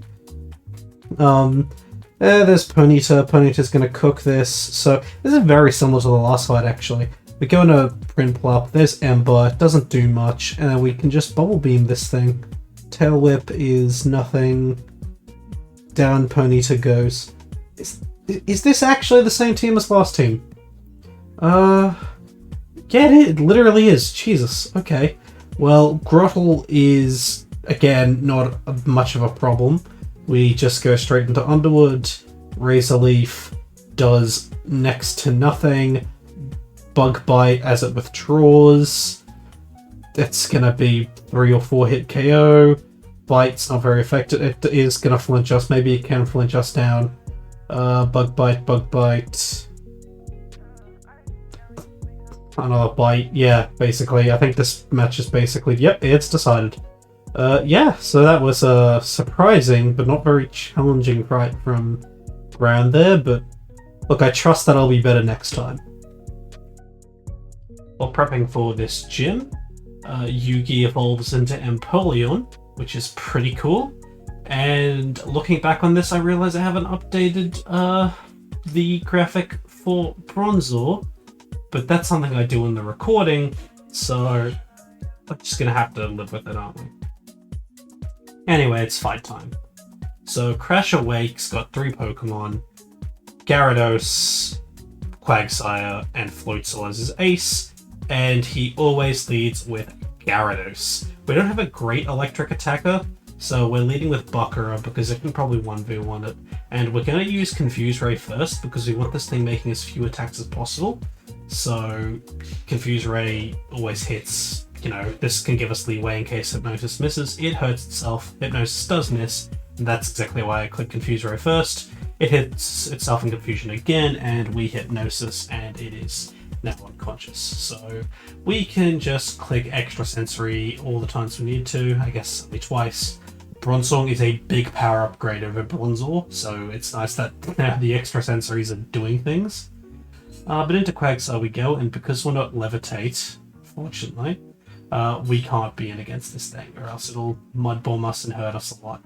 There's Ponyta. Ponyta's going to cook this. So this is very similar to the last fight, actually. We go into Print Plop. There's Ember. It doesn't do much, and then we can just Bubble Beam this thing. Tail Whip is nothing. Down Ponyta goes. Is this actually the same team as last team? Yeah, it literally is. Jesus. Okay. Well, Grottle is, again, not much of a problem. We just go straight into Underwood. Razor Leaf does next to nothing. Bug Bite as it withdraws. It's going to be 3 or 4 hit KO. Bite's not very effective. It is going to flinch us. Maybe it can flinch us down. Bug Bite, Bug Bite. Another Bite. Yeah, basically. I think this match is basically... Yep, it's decided. Yeah, so that was a surprising but not very challenging fight from Brown there, but look, I trust that I'll be better next time. While prepping for this gym, Yugi evolves into Empoleon, which is pretty cool. And looking back on this, I realize I haven't updated the graphic for Bronzor, but that's something I do in the recording, so we're just gonna have to live with it, aren't we? Anyway, it's fight time. So Crash Awake's got 3 Pokemon, Gyarados, Quagsire, and Floatzel as his ace, and he always leads with Gyarados. We don't have a great electric attacker, so we're leading with Bakura because it can probably 1v1 it. And we're going to use Confuse Ray first because we want this thing making as few attacks as possible. So Confuse Ray always hits, you know, this can give us leeway in case Hypnosis misses. It hurts itself, Hypnosis does miss, And that's exactly why I click Confuse Row first. It hits itself in confusion again, and we hit Gnosis, and it is now unconscious. So we can just click Extrasensory all the times we need to, I guess only twice. Bronzong is a big power upgrade over Bronzor, so it's nice that now the Extrasensories are doing things. But into Quagsire we go, and because we're not Levitate, fortunately, we can't be in against this thing, or else it'll mud bomb us and hurt us a lot.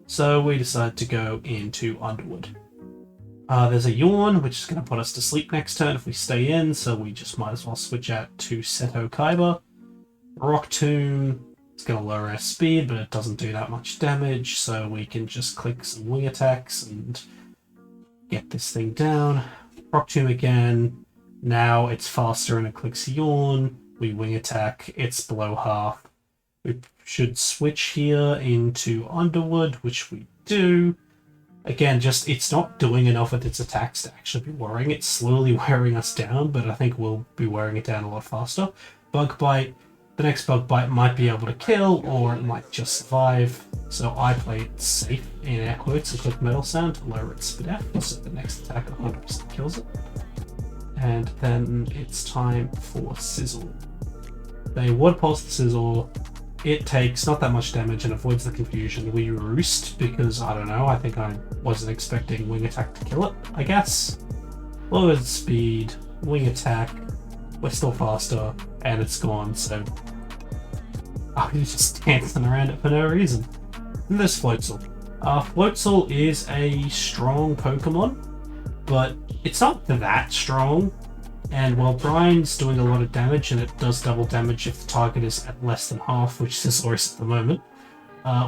So we decide to go into Underwood. There's a Yawn, which is going to put us to sleep next turn if we stay in, so we just might as well switch out to Seto Kaiba. Rock Tomb is going to lower our speed, but it doesn't do that much damage, so we can just click some wing attacks and get this thing down. Rock Tomb again. Now it's faster and it clicks Yawn. We wing attack, it's below half. We should switch here into Underwood, which we do. Again, just it's not doing enough with its attacks to actually be worrying. It's slowly wearing us down, but I think we'll be wearing it down a lot faster. Bug Bite. The next Bug Bite might be able to kill, or it might just survive. So I play it safe, in air quotes, and click Metal Sound to lower its speed F, so the next attack 100% kills it. And then it's time for Sizzle. They Water Pulse the Sizzle. It takes not that much damage and avoids the confusion. We Roost because, I don't know, I think I wasn't expecting Wing Attack to kill it, I guess. Lowered speed, Wing Attack, we're still faster, and it's gone, so I'm just dancing around it for no reason. And there's Floatzel. Floatzel is a strong Pokemon, but it's not that strong. And while Brian's doing a lot of damage, and it does double damage if the target is at less than half, which is Sizzlorus at the moment,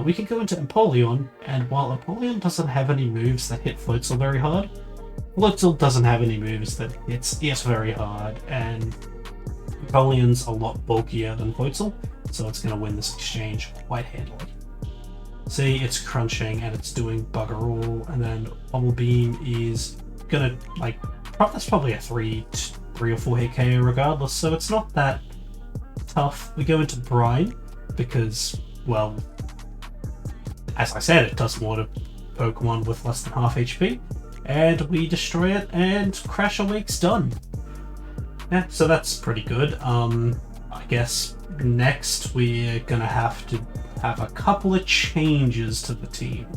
we can go into Empoleon, and while Empoleon doesn't have any moves that hit Floatzel very hard, Floatzel doesn't have any moves that hits it very hard, and Empoleon's a lot bulkier than Floatzel, so it's going to win this exchange quite handily. See, it's crunching, and it's doing Bugger All, and then Bubble Beam is going to, like, that's probably a 3 or 4 hit KO regardless, so it's not that tough. We go into Brine because, well, as I said, it does more to Pokemon with less than half HP, and we destroy it, and Crash Awake's done. Yeah, so that's pretty good. I guess next we're gonna have to have a couple of changes to the team.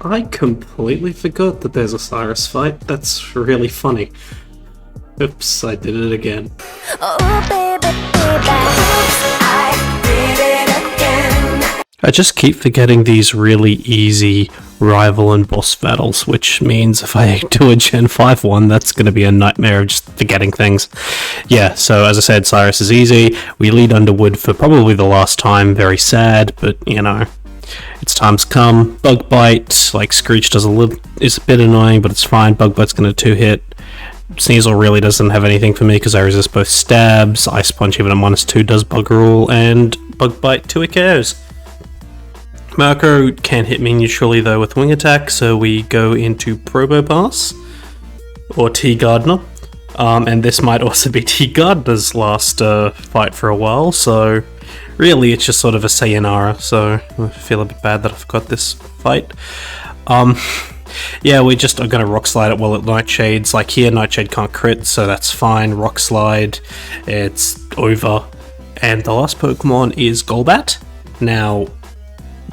I completely forgot that there's a Cyrus fight. That's really funny. Oops, I did it again. Oh, baby, baby. Oops, I did it again. I just keep forgetting these really easy rival and boss battles, which means if I do a Gen 5 one, that's going to be a nightmare of just forgetting things. Yeah, so as I said, Cyrus is easy. We lead Underwood for probably the last time. Very sad, but you know, its time's come. Bug Bite, like Screech is a bit annoying, but it's fine. Bug Bite's going to 2-hit. Sneasel really doesn't have anything for me because I resist both stabs. Ice Punch even at -2 does Bugger All, and Bug Bite 2 KOs. Marco can hit me neutrally though with Wing Attack, so we go into Probopass, or T Gardener. And this might also be T Gardener's last fight for a while, so really it's just sort of a sayonara, so I feel a bit bad that I forgot this fight. Yeah, we just are going to Rock Slide it while it Nightshades. Like here, Nightshade can't crit, so that's fine. Rock Slide, it's over. And the last Pokemon is Golbat. Now,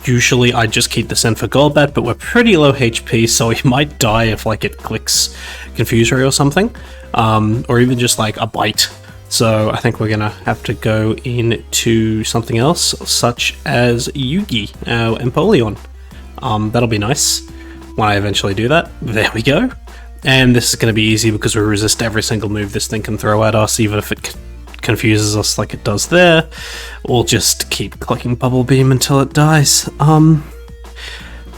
usually I just keep this in for Golbat, but we're pretty low HP, so we might die if like it clicks Confuse Ray or something. Or even just like a Bite. So I think we're going to have to go into something else, such as Yugi, our Empoleon. That'll be nice when I eventually do that. There we go. And this is going to be easy because we resist every single move this thing can throw at us, even if it confuses us like it does there. We'll just keep clicking Bubble Beam until it dies. So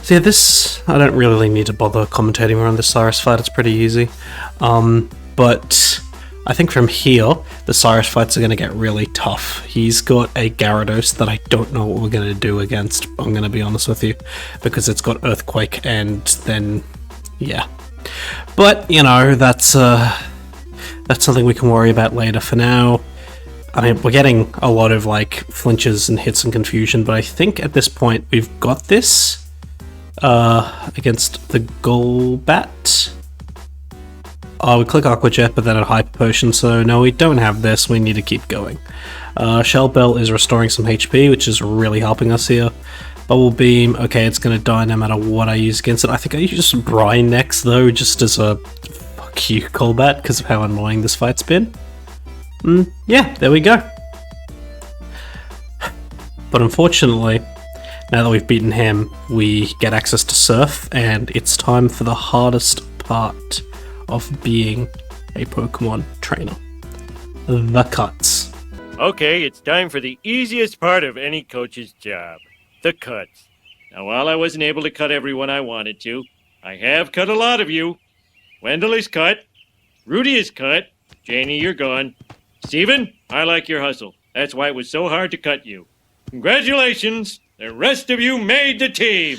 yeah, this, I don't really need to bother commentating around this Cyrus fight, it's pretty easy. But I think from here, the Cyrus fights are going to get really tough. He's got a Gyarados that I don't know what we're going to do against, I'm going to be honest with you, because it's got Earthquake and then, yeah. But, you know, that's something we can worry about later. For now, I mean, we're getting a lot of like flinches and hits and confusion, but I think at this point we've got this against the Golbat. We click Aqua Jet, but then a Hyper Potion, so no, we don't have this. We need to keep going. Shell Bell is restoring some HP, which is really helping us here. Bubble Beam, okay, it's going to die no matter what I use against it. I think I use Brine next, though, just as a fuck you Golbat, because of how annoying this fight's been. Yeah, there we go. But unfortunately, now that we've beaten him, we get access to Surf, and it's time for the hardest part of being a Pokemon trainer. The cuts. Okay, it's time for the easiest part of any coach's job. The cuts. Now, while I wasn't able to cut everyone I wanted to, I have cut a lot of you. Wendell is cut. Rudy is cut. Janie, you're gone. Steven, I like your hustle. That's why it was so hard to cut you. Congratulations! The rest of you made the team!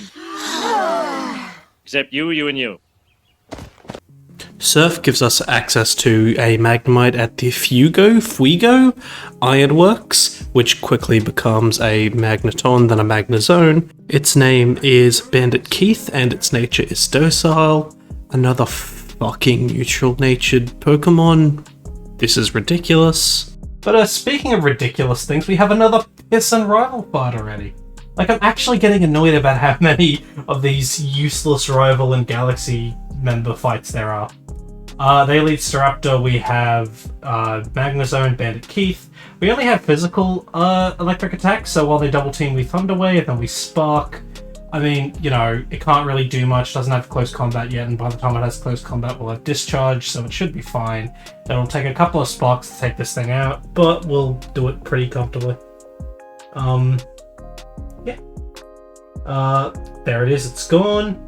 Except you, and you. Surf gives us access to a Magnemite at the Fuego Ironworks, which quickly becomes a Magneton, then a Magnezone. Its name is Bandit Keith, and its nature is docile. Another fucking neutral-natured Pokemon. This is ridiculous. But speaking of ridiculous things, we have another piss and rival fight already. Like, I'm actually getting annoyed about how many of these useless rival and galaxy member fights there are. They lead Staraptor, we have Magnezone, Bandit Keith. We only have physical electric attacks, so while they double team, we Thunder Wave, then we Spark. I mean, you know, it can't really do much, doesn't have close combat yet, and by the time it has close combat, we'll have Discharge, so it should be fine. It'll take a couple of Sparks to take this thing out, but we'll do it pretty comfortably. Yeah. There it is, it's gone.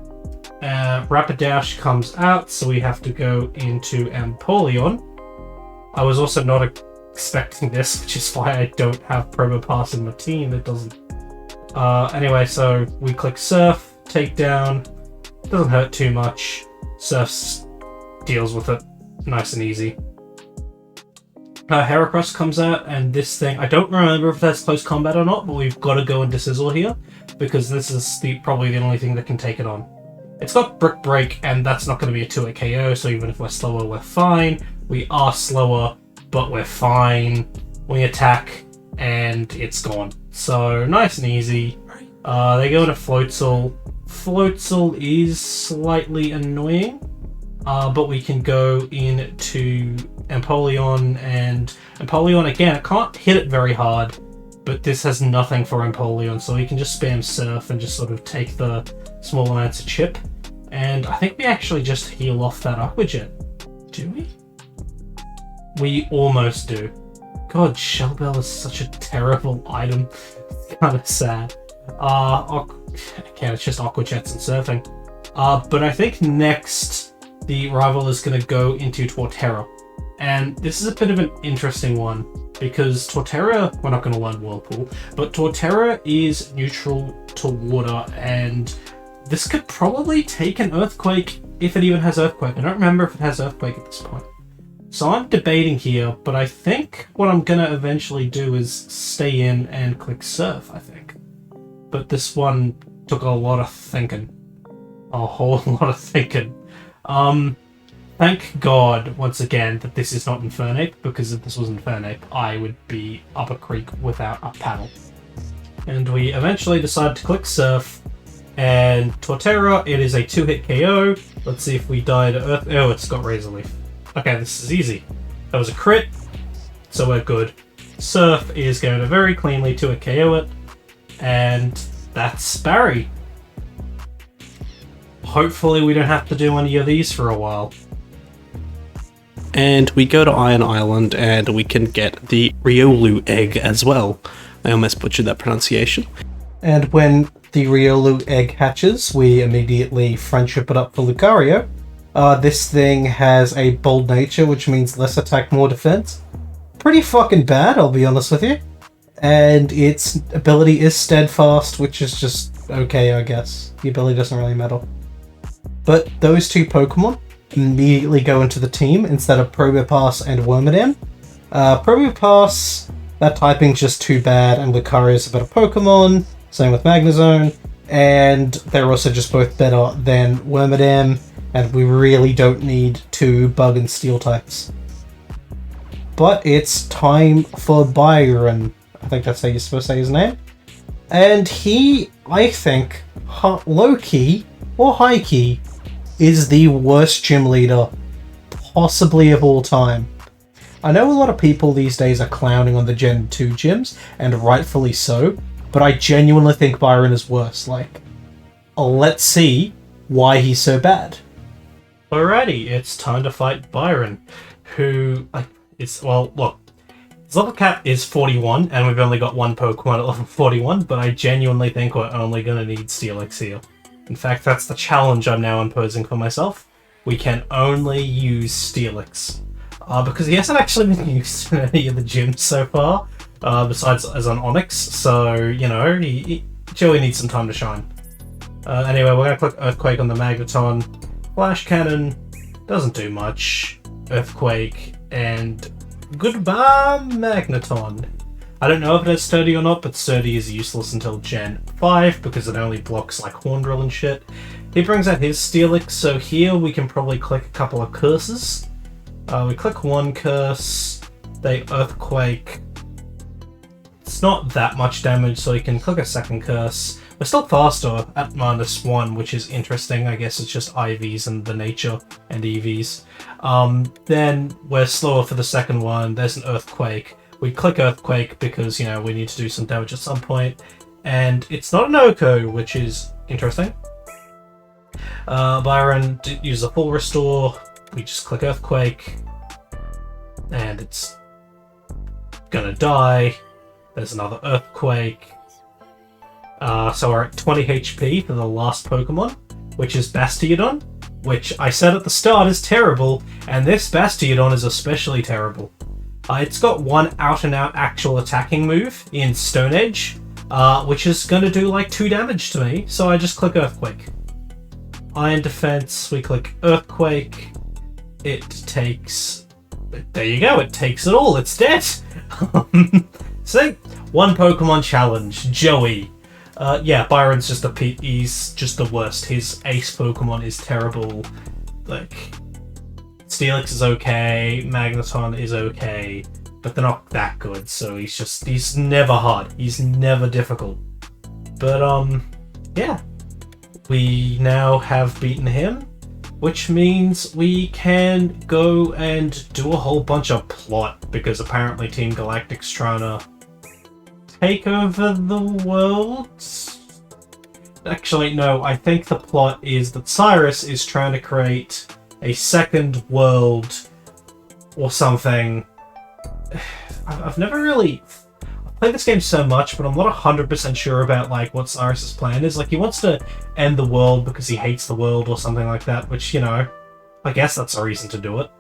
Rapidash comes out, so we have to go into Empoleon. I was also not expecting this, which is why I don't have Probopass in my team. It doesn't. Anyway, so we click Surf, Takedown. Doesn't hurt too much. Surf deals with it nice and easy. Heracross comes out, and this thing, I don't remember if it has close combat or not, but we've got to go into Sizzle here, because this is probably the only thing that can take it on. It's got Brick Break, and that's not going to be a 2-hit KO, so even if we're slower, we're fine. We are slower, but we're fine. We attack, and it's gone. So, nice and easy. They go into Floatzel. Floatzel is slightly annoying, but we can go into Empoleon, and Empoleon, again, I can't hit it very hard, but this has nothing for Empoleon, so we can just spam Surf and just sort of take the small amounts of chip. And I think we actually just heal off that Aqua Jet. Do we? We almost do. God, Shell Bell is such a terrible item. It's kind of sad. Again, it's just Aqua Jets and Surfing. But I think next, the rival is going to go into Torterra. And this is a bit of an interesting one, because Torterra, we're not going to learn Whirlpool, but Torterra is neutral to water, and this could probably take an Earthquake, if it even has Earthquake. I don't remember if it has Earthquake at this point. So I'm debating here, but I think what I'm going to eventually do is stay in and click Surf, I think. But this one took a lot of thinking. A whole lot of thinking. Thank God, once again, that this is not Infernape, because if this was Infernape, I would be up a creek without a paddle. And we eventually decide to click Surf, and Torterra, it is a 2-hit KO. Let's see if we die to Earth. Oh, it's got Razor Leaf. Okay, this is easy. That was a crit, so we're good. Surf is going to very cleanly 2-hit KO it, and that's Barry. Hopefully we don't have to do any of these for a while. And we go to Iron Island, and we can get the Riolu egg as well. I almost butchered that pronunciation. And when the Riolu egg hatches, we immediately friendship it up for Lucario. This thing has a bold nature, which means less attack, more defense. Pretty fucking bad, I'll be honest with you. And its ability is Steadfast, which is just okay, I guess. The ability doesn't really matter. But those two Pokemon immediately go into the team instead of Probopass and Wormadam. Probopass that typing's just too bad, and Lucario's a better Pokemon, same with Magnezone, and they're also just both better than Wormadam, and we really don't need two Bug and Steel types. But it's time for Byron. I think that's how you're supposed to say his name. And he, I think, low-key, or high-key, is the worst gym leader possibly of all time. I know a lot of people these days are clowning on the Gen 2 gyms, and rightfully so, but I genuinely think Byron is worse. Like, let's see why he's so bad. Alrighty, it's time to fight Byron, who, well, look, his level cap is 41, and we've only got one Pokemon at level 41, but I genuinely think we're only going to need Steelix here. In fact, that's the challenge I'm now imposing for myself. We can only use Steelix. Because he hasn't actually been used in any of the gyms so far, besides as an Onix, so, you know, Joey needs some time to shine. Anyway, we're going to click Earthquake on the Magneton. Flash Cannon doesn't do much. Earthquake, and goodbye, Magneton. I don't know if it has Sturdy or not, but Sturdy is useless until Gen 5 because it only blocks like Horn Drill and shit. He brings out his Steelix, so here we can probably click a couple of curses. We click one curse, they Earthquake. It's not that much damage, so you can click a second curse. We're still faster at -1, which is interesting. I guess it's just IVs and the nature and EVs. Then we're slower for the second one. There's an Earthquake. We click Earthquake because, you know, we need to do some damage at some point. And it's not an Oko, which is interesting. Byron uses a full restore. We just click Earthquake. And it's gonna die. There's another Earthquake. So we're at 20 HP for the last Pokemon, which is Bastiodon, which I said at the start is terrible, and this Bastiodon is especially terrible. It's got one out-and-out actual attacking move in Stone Edge, which is going to do like 2 damage to me, so I just click Earthquake. Iron Defense, we click Earthquake. It takes... There you go, it takes it all, it's dead! See? One Pokemon challenge, Joey. Yeah, Byron's just he's just the worst. His ace Pokemon is terrible. Like, Steelix is okay, Magneton is okay, but they're not that good, so he's never hard. He's never difficult. But, yeah. We now have beaten him, which means we can go and do a whole bunch of plot, because apparently Team Galactic's trying to take over the world? Actually, no, I think the plot is that Cyrus is trying to create a second world or something. I've never really... I've played this game so much, but I'm not 100% sure about like what Cyrus's plan is. Like, he wants to end the world because he hates the world or something like that, which, you know, I guess that's a reason to do it.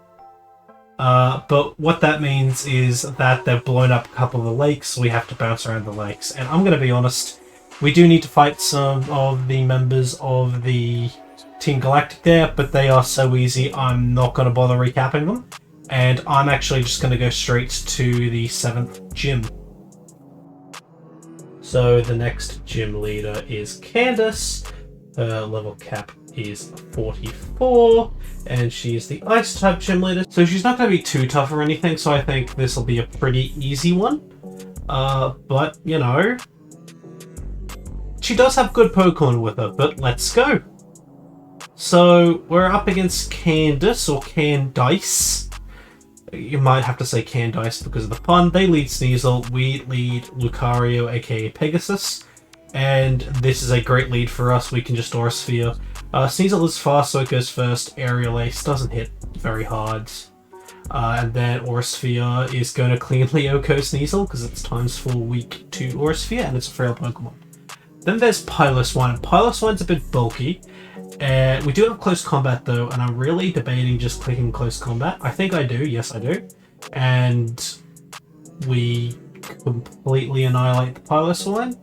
But what that means is that they've blown up a couple of the lakes, so we have to bounce around the lakes. And I'm going to be honest, we do need to fight some of the members of the Team Galactic there, but they are so easy, I'm not going to bother recapping them. And I'm actually just going to go straight to the 7th gym. So the next gym leader is Candace. Her level cap is 44, and she's the Ice-type gym leader. So she's not going to be too tough or anything, so I think this will be a pretty easy one. But, you know, she does have good Pokemon with her, but let's go. So we're up against Candace, or Candice. You might have to say Candice because of the pun. They lead Sneasel, we lead Lucario, aka Pegasus. And this is a great lead for us, we can just Aura Sphere. Sneasel is fast, so it goes first. Aerial Ace doesn't hit very hard. And then Aura Sphere is going to cleanly Oko Sneasel, because it's ×4 weak to Aura Sphere, and it's a frail Pokemon. Then there's Piloswine. Piloswine's a bit bulky. We do have Close Combat though, and I'm really debating just clicking Close Combat. I think I do, yes I do. And we completely annihilate the Piloswine.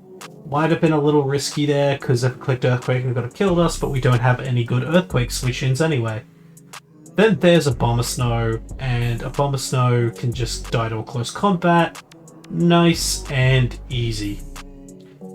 Might have been a little risky there, because if we clicked Earthquake it would have killed us, but we don't have any good Earthquake switch-ins anyway. Then there's a Abomasnow, and Abomasnow can just die to a Close Combat. Nice and easy.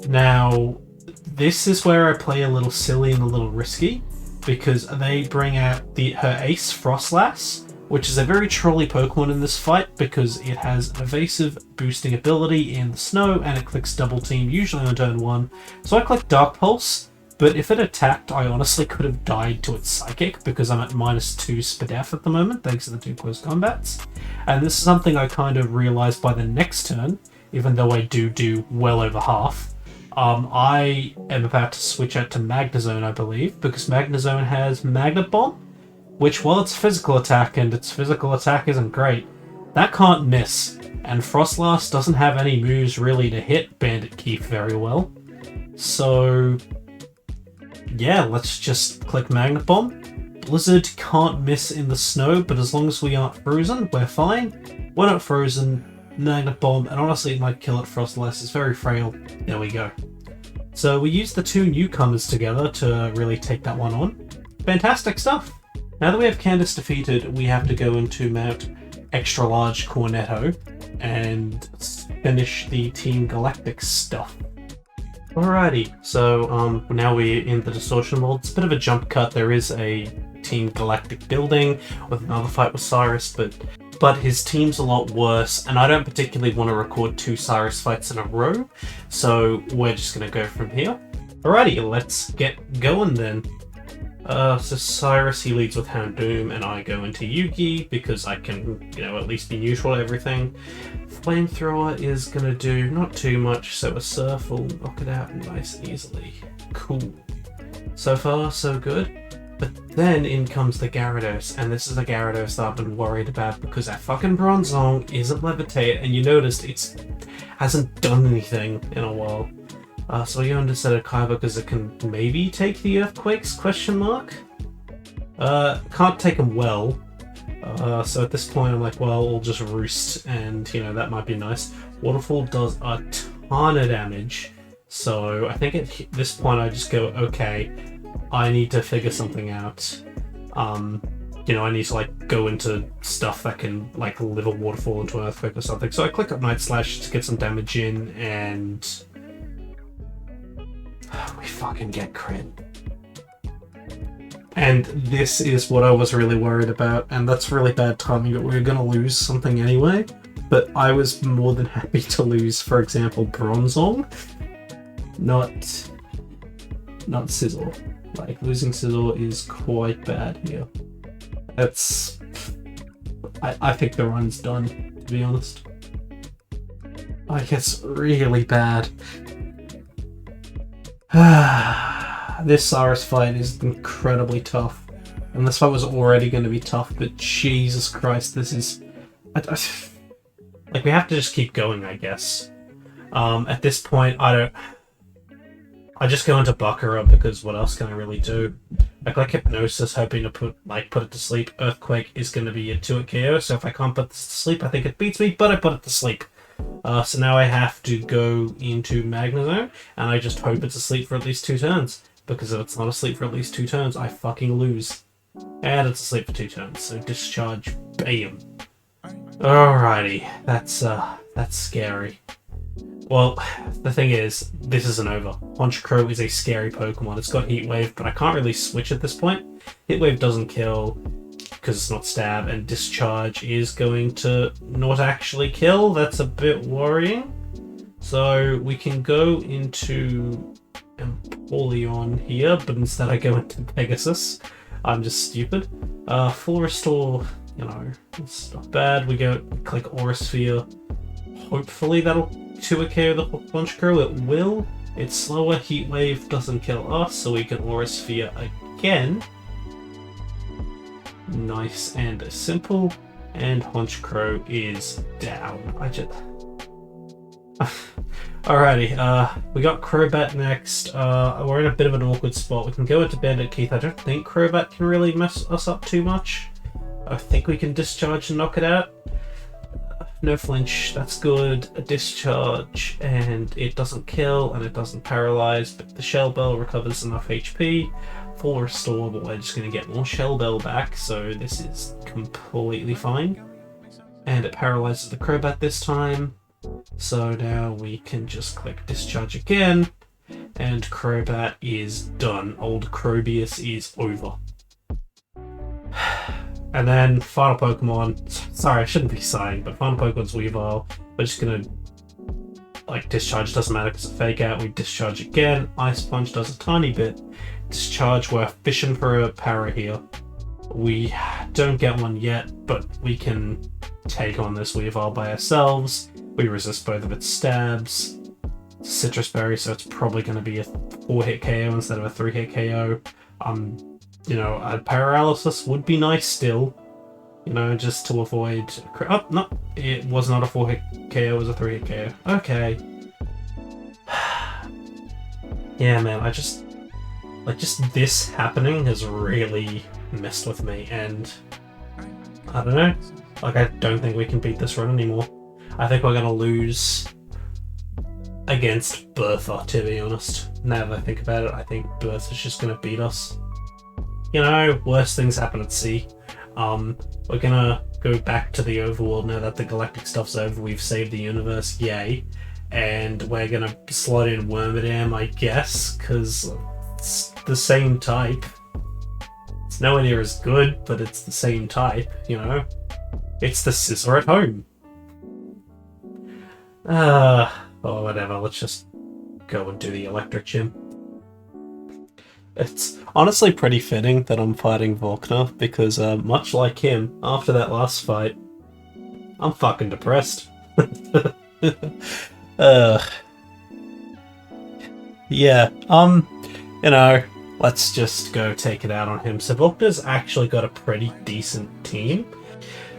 Now, this is where I play a little silly and a little risky, because they bring out her ace, Frostlass, which is a very trolly Pokemon in this fight because it has an evasive boosting ability in the snow and it clicks double team, usually on turn 1. So I click Dark Pulse, but if it attacked, I honestly could have died to its Psychic because I'm at -2 Spadef at the moment, thanks to the 2 close combats. And this is something I kind of realised by the next turn, even though I do well over half. I am about to switch out to Magnezone, I believe, because Magnezone has Magnet Bomb, which, while it's physical attack, and its physical attack isn't great, that can't miss. And Frostlass doesn't have any moves really to hit Bandit Keith very well. So, yeah, let's just click Magnet Bomb. Blizzard can't miss in the snow, but as long as we aren't frozen, we're fine. We're not frozen. Magnet Bomb, and honestly it might kill it. Frostlass is very frail. There we go. So we used the 2 newcomers together to really take that one on. Fantastic stuff! Now that we have Candace defeated, we have to go into Mount Extra Large Cornetto and finish the Team Galactic stuff. Alrighty, so now we're in the Distortion World. It's a bit of a jump cut. There is a Team Galactic building with another fight with Cyrus, but his team's a lot worse, and I don't particularly want to record 2 Cyrus fights in a row, so we're just going to go from here. Alrighty, let's get going then. So Cyrus, he leads with Houndoom, and I go into Yugi because I can, at least be neutral to everything. Flamethrower is going to do not too much, so a Surf will knock it out nice and easily. Cool. So far, so good. But then in comes the Gyarados, and this is a Gyarados that I've been worried about because that fucking Bronzong isn't Levitate, and you noticed it hasn't done anything in a while. So I go into Sedakiva because it can maybe take the Earthquakes, question mark? Can't take them well. So at this point I'm like, well, I'll just Roost, and that might be nice. Waterfall does a ton of damage, so I think at this point I just go, okay, I need to figure something out. I need to go into stuff that can live a waterfall into an earthquake or something. So I click up Night Slash to get some damage in, and we fucking get crit. And this is what I was really worried about, and that's really bad timing, but we were gonna lose something anyway. But I was more than happy to lose, for example, Bronzong, not Sizzle. Losing Sizzle is quite bad here. I think the run's done, to be honest. It's really bad. This Cyrus fight is incredibly tough. And this fight was already going to be tough, but Jesus Christ, this is... we have to just keep going, I guess. At this point, I just go into Bakura because what else can I really do? I click Hypnosis, hoping to put it to sleep. Earthquake is going to be a 2-hit KO, so if I can't put this to sleep, I think it beats me, but I put it to sleep. So now I have to go into Magnezone, and I just hope it's asleep for at least 2 turns. Because if it's not asleep for at least 2 turns, I fucking lose. And it's asleep for 2 turns, so Discharge, bam. Alrighty, that's scary. Well, the thing is, this isn't over. Honchkrow is a scary Pokemon. It's got Heat Wave, but I can't really switch at this point. Heat Wave doesn't kill because it's not stab, and Discharge is going to not actually kill. That's a bit worrying. So we can go into Empoleon here, but instead I go into Pegasus. I'm just stupid. Full Restore, it's not bad. We click Aura Sphere. Hopefully that'll 2-hit KO the Honchkrow. It will. It's slower. Heat Wave doesn't kill us, so we can Aura Sphere again. Nice and simple. And Honchkrow is down. Alrighty, we got Crobat next. We're in a bit of an awkward spot. We can go into Bandit Keith. I don't think Crobat can really mess us up too much. I think we can Discharge and knock it out. No flinch, that's good. A Discharge, and it doesn't kill, and it doesn't paralyze, but the Shell Bell recovers enough HP. Full Restore, but we're just going to get more Shell Bell back, so this is completely fine. And it paralyzes the Crobat this time. So now we can just click discharge again, and Crobat is done. Old Crobius is over. And then final Pokemon. Sorry, I shouldn't be sighing, but final Pokemon's Weavile. We're just gonna discharge, doesn't matter because it's a fake out. We discharge again. Ice Punch does a tiny bit. Discharge, we're fishing for a para here. We don't get one yet, but we can take on this Weavile by ourselves. We resist both of its stabs. Citrus Berry, so it's probably going to be a 4-hit KO instead of a 3-hit KO. A Paralysis would be nice still. Just to avoid... Oh, no, it was not a 4-hit KO, it was a 3-hit KO. Okay. Yeah, man, just this happening has really messed with me, and I don't know. I don't think we can beat this run anymore. I think we're gonna lose against Bertha, to be honest. Now that I think about it, I think Bertha's just gonna beat us. Worse things happen at sea. We're gonna go back to the overworld now that the galactic stuff's over. We've saved the universe, yay. And we're gonna slot in Wormadam, I guess, because it's the same type. It's nowhere near as good, but it's the same type, It's the Scissor at home. Whatever, let's just go and do the Electric Gym. It's honestly pretty fitting that I'm fighting Volkner, because much like him, after that last fight, I'm fucking depressed. Yeah, let's just go take it out on him. So Volkner's actually got a pretty decent team.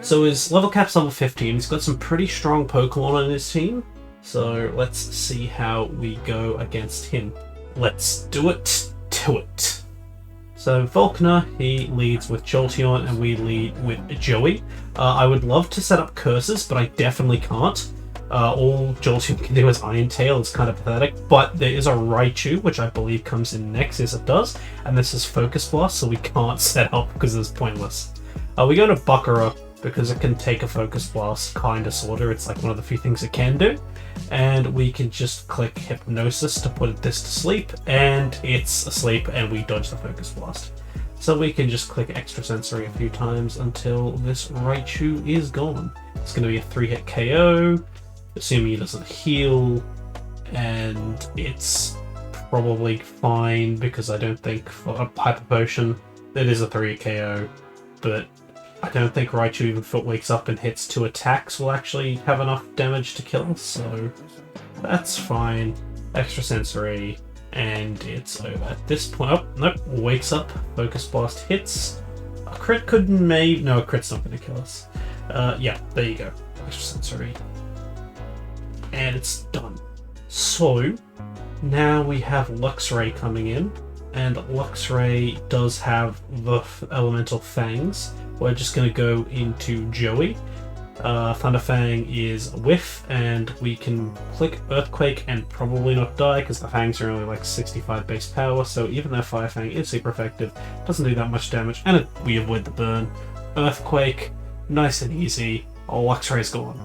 So his level cap's level 15, he's got some pretty strong Pokemon on his team. So let's see how we go against him. Let's do it to it. So Volkner, he leads with Jolteon and we lead with Joey. I would love to set up curses, but I definitely can't. All Jolteon can do is Iron Tail. It's kind of pathetic, but there is a Raichu, which I believe comes in next. Yes, it does. And this is Focus Blast, so we can't set up because it's pointless. We go to Bakura because it can take a Focus Blast, kinda, sorta. It's like one of the few things it can do. And we can just click Hypnosis to put this to sleep, and it's asleep, and we dodge the Focus Blast. So we can just click Extrasensory a few times until this Raichu is gone. It's going to be a 3-hit KO, assuming he doesn't heal, and it's probably fine because I don't think for a Hyper Potion it is a 3-hit KO, but I don't think Raichu, even if it wakes up and hits 2 attacks, will actually have enough damage to kill, so that's fine. Extrasensory, and it's over. At this point, oh, nope, wakes up, Focus Blast hits. A crit could no, a crit's not going to kill us. Yeah, there you go. Extrasensory. And it's done. So, now we have Luxray coming in, and Luxray does have the Elemental Fangs. We're just going to go into Joey. Thunderfang is Whiff, and we can click Earthquake and probably not die because the Fangs are only like 65 base power, so even though Fire Fang is super effective, it doesn't do that much damage, and we avoid the burn. Earthquake, nice and easy. Luxray's gone.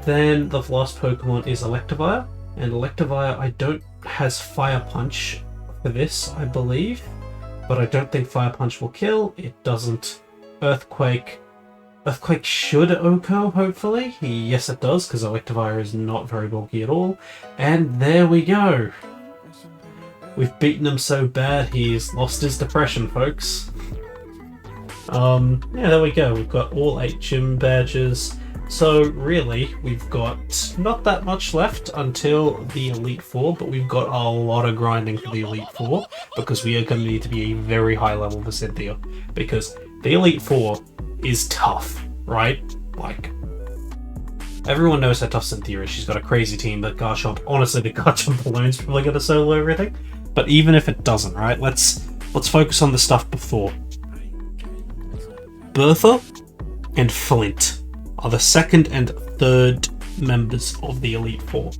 Then the last Pokemon is Electivire, and Electivire has Fire Punch for this, I believe. But I don't think Fire Punch will kill. It doesn't. Earthquake. Earthquake should OHKO, hopefully. Yes, it does, because Electivire is not very bulky at all. And there we go. We've beaten him so bad he's lost his depression, folks. Yeah, there we go. We've got all 8 gym badges. So really, we've got not that much left until the Elite Four, but we've got a lot of grinding for the Elite Four because we are going to need to be a very high level for Cynthia, because the Elite Four is tough, right? Like, everyone knows how tough Cynthia is. She's got a crazy team, but Garchomp, honestly, the Garchomp alone is probably going to solo everything. But even if it doesn't, right? Let's focus on the stuff before. Bertha and Flint are the second and third members of the Elite Four.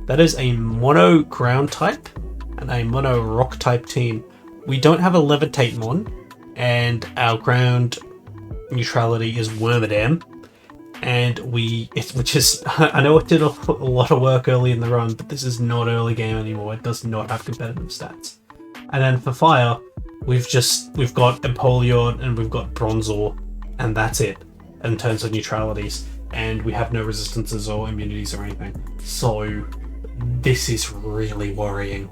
That is a mono ground type and a mono rock type team. We don't have a Levitate mon, and our ground neutrality is Wormadam. and which is, I know it did a lot of work early in the run, but this is not early game anymore. It does not have competitive stats. And then for fire, we've got Empoleon and we've got Bronzor, and that's it in terms of neutralities. And we have no resistances or immunities or anything. So this is really worrying.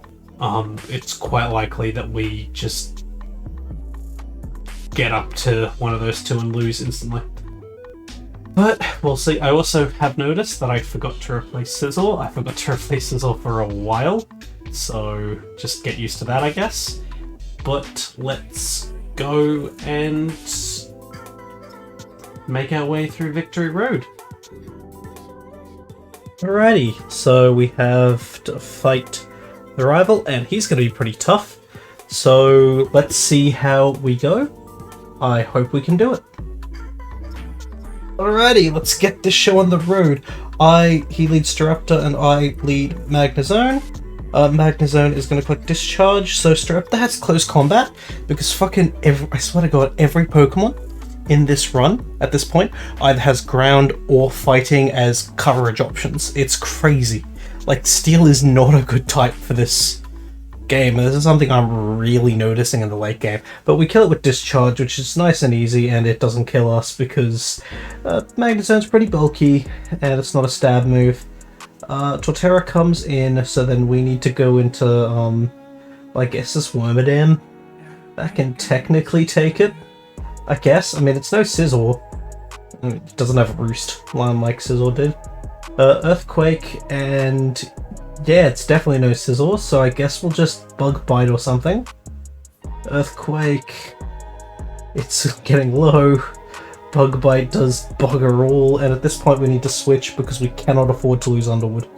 It's quite likely that we just get up to one of those two and lose instantly. But we'll see. I also have noticed that I forgot to replace Sizzle. I forgot to replace Sizzle for a while, so just get used to that, I guess. But let's go and make our way through Victory Road. Alrighty, so we have to fight the rival, and he's going to be pretty tough. So let's see how we go. I hope we can do it. Alrighty, let's get this show on the road. He leads Staraptor and I lead Magnezone. Magnezone is going to click Discharge, so Staraptor has close combat, because I swear to god, every Pokemon in this run, at this point, either has ground or fighting as coverage options. It's crazy. Like, Steel is not a good type for this game. This is something I'm really noticing in the late game. But we kill it with Discharge, which is nice and easy, and it doesn't kill us because Magnezone's pretty bulky, and it's not a stab move. Torterra comes in, so then we need to go into, I guess this Wormadam. That can technically take it, I guess. I mean, it's no Scizor. It doesn't have a Roost, like Scizor did. Earthquake, and yeah, it's definitely no Scizor, so I guess we'll just Bug Bite or something. Earthquake, it's getting low. Bug Bite does bugger all, and at this point we need to switch because we cannot afford to lose Underwood.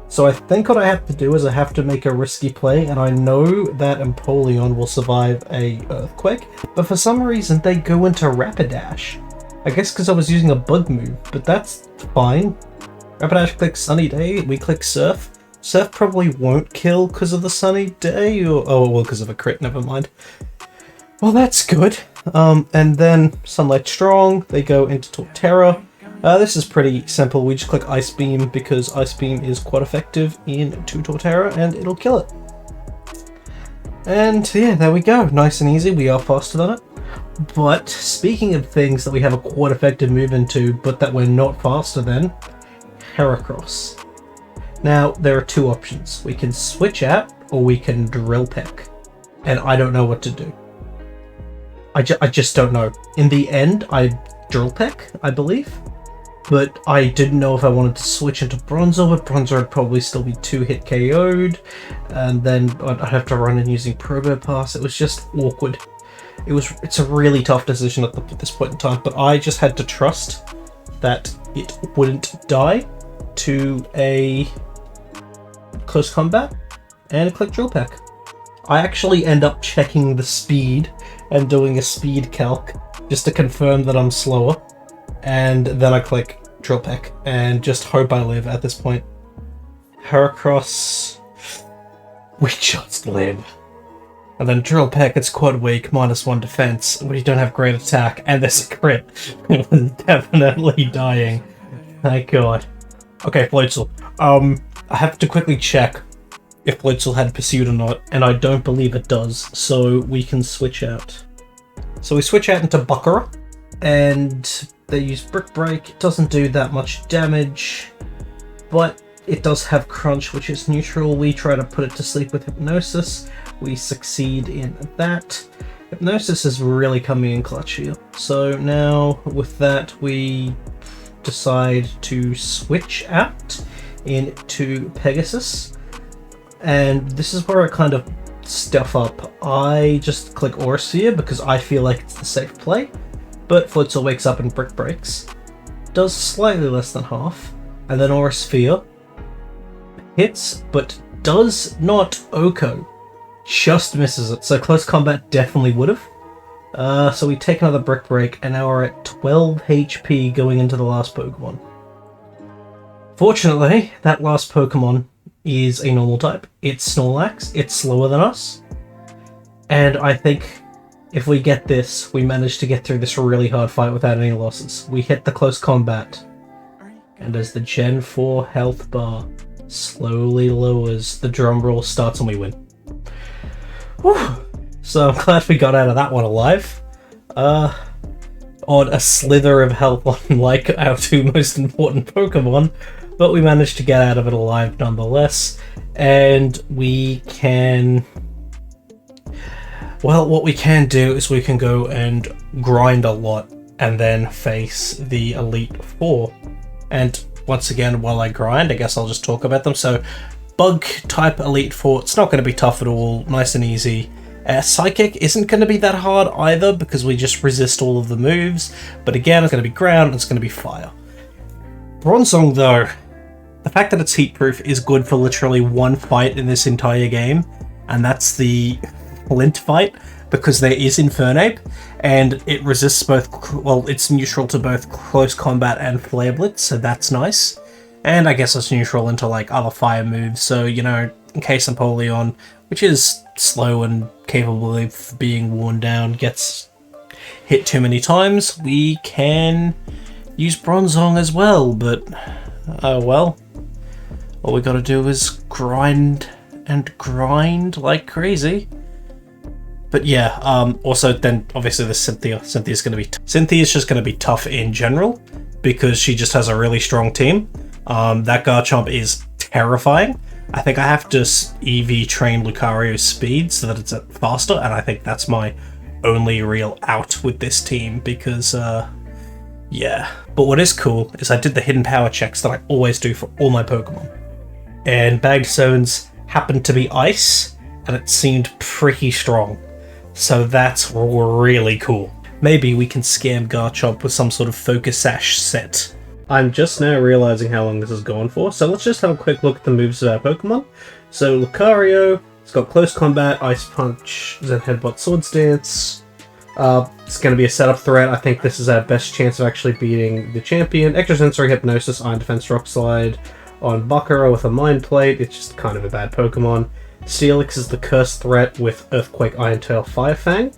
So I think what I have to do is I have to make a risky play, and I know that Empoleon will survive a Earthquake, but for some reason they go into Rapidash. I guess because I was using a bug move, but that's fine. Rapidash clicks Sunny Day, we click Surf. Surf probably won't kill because of the Sunny Day, or oh well, because of a crit, never mind. Well, that's good. And then Sunlight Strong, they go into Torterra. This is pretty simple, we just click Ice Beam because Ice Beam is quite effective into Torterra and it'll kill it. And yeah, there we go, nice and easy, we are faster than it. But speaking of things that we have a quite effective move into, but that we're not faster than, Heracross. Now, there are two options. We can switch out, or we can Drill Peck. And I don't know what to do. I just don't know. In the end, I Drill Peck, I believe. But I didn't know if I wanted to switch into Bronzor, but Bronzor would probably still be 2-hit KO'd. And then I'd have to run in using Probopass. It was just awkward. It's a really tough decision at this point in time, but I just had to trust that it wouldn't die to a close combat, and a click Drill Peck. I actually end up checking the speed and doing a speed calc just to confirm that I'm slower, and then I click Drill Peck and just hope I live at this point. Heracross, we just live. And then Drill Peck, it's quite weak, -1 defense, we don't have great attack, and there's a crit. It was definitely dying. Thank god. Okay, Floatzel. I have to quickly check if Floatzel had Pursuit or not, and I don't believe it does, so we can switch out. So we switch out into Buckera, and they use Brick Break. It doesn't do that much damage, but it does have Crunch, which is neutral. We try to put it to sleep with Hypnosis. We succeed in that. Hypnosis is really coming in clutch here. So now, with that, we decide to switch out into Pegasus. And this is where I kind of stuff up. I just click Aura Sphere because I feel like it's the safe play. But Floatzel wakes up and Brick Breaks. Does slightly less than half. And then Aura Sphere hits, but does not Oko. Just misses it. So close combat definitely would have. So we take another Brick Break, and now we're at 12 HP going into the last Pokemon. Fortunately, that last Pokemon is a normal type. It's Snorlax, it's slower than us. And I think if we get this, we manage to get through this really hard fight without any losses. We hit the close combat And as the Gen 4 health bar slowly lowers, the drum roll starts and we win. Whew. So I'm glad we got out of that one alive. On a slither of health on like our two most important Pokemon, but we managed to get out of it alive nonetheless. And we can... Well, what we can do is we can go and grind a lot and then face the Elite Four. And once again, while I grind, I guess I'll just talk about them. So, Bug type Elite Four, it's not going to be tough at all, nice and easy. Psychic isn't going to be that hard either because we just resist all of the moves. But again, it's going to be ground and it's going to be fire. Bronzong though, the fact that it's heat proof is good for literally one fight in this entire game. And that's the Flint fight, because there is Infernape, and it resists both, well, it's neutral to both close combat and Flare Blitz, so that's nice. And I guess it's neutral into like other fire moves, so, you know, in case Empoleon, which is slow and capable of being worn down, gets hit too many times, we can use Bronzong as well, but, well, all we gotta do is grind and grind like crazy. But yeah, also then obviously the Cynthia. Cynthia's just going to be tough in general because she just has a really strong team. That Garchomp is terrifying. I think I have to EV train Lucario's speed so that it's faster, and I think that's my only real out with this team because, yeah. But what is cool is I did the hidden power checks that I always do for all my Pokemon. And Bagged Stones happened to be ice, and it seemed pretty strong. So that's really cool. Maybe we can scam Garchomp with some sort of Focus Sash set. I'm just now realizing how long this has gone for, so let's just have a quick look at the moves of our Pokemon. So Lucario, it's got Close Combat, Ice Punch, Zen Headbutt, Swords Dance. It's going to be a setup threat. I think this is our best chance of actually beating the champion. Extrasensory Hypnosis, Iron Defense, Rock Slide on Bakura with a Mind Plate. It's just kind of a bad Pokemon. Steelix is the cursed threat with Earthquake, Iron Tail, Fire Fang,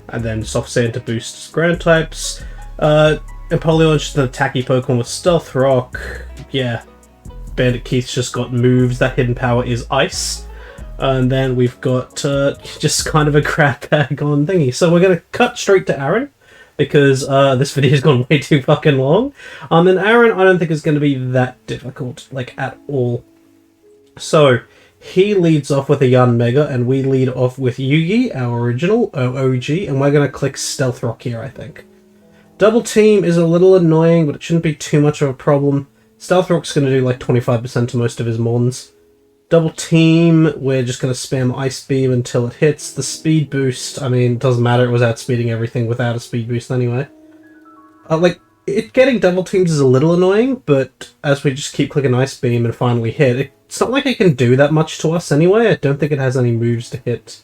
and then Soft Sand to boost ground types. Empoleon's just an attacky Pokemon with Stealth Rock. Yeah, Bandit Keith's just got moves. That hidden power is Ice. And then we've got just kind of a crap bag on thingy. So we're going to cut straight to Aaron, because this video's gone way too fucking long. And Aaron, I don't think is going to be that difficult, like, at all. So he leads off with a Yanmega, and we lead off with Yugi, our original, OG, and we're going to click Stealth Rock here, I think. Double Team is a little annoying, but it shouldn't be too much of a problem. Stealth Rock's going to do like 25% to most of his Mons. Double Team, we're just going to spam Ice Beam until it hits. The Speed Boost, I mean, it doesn't matter, it was outspeeding everything without a Speed Boost anyway. Getting Double Teams is a little annoying, but as we just keep clicking Ice Beam and finally hit, it's not like it can do that much to us anyway. I don't think it has any moves to hit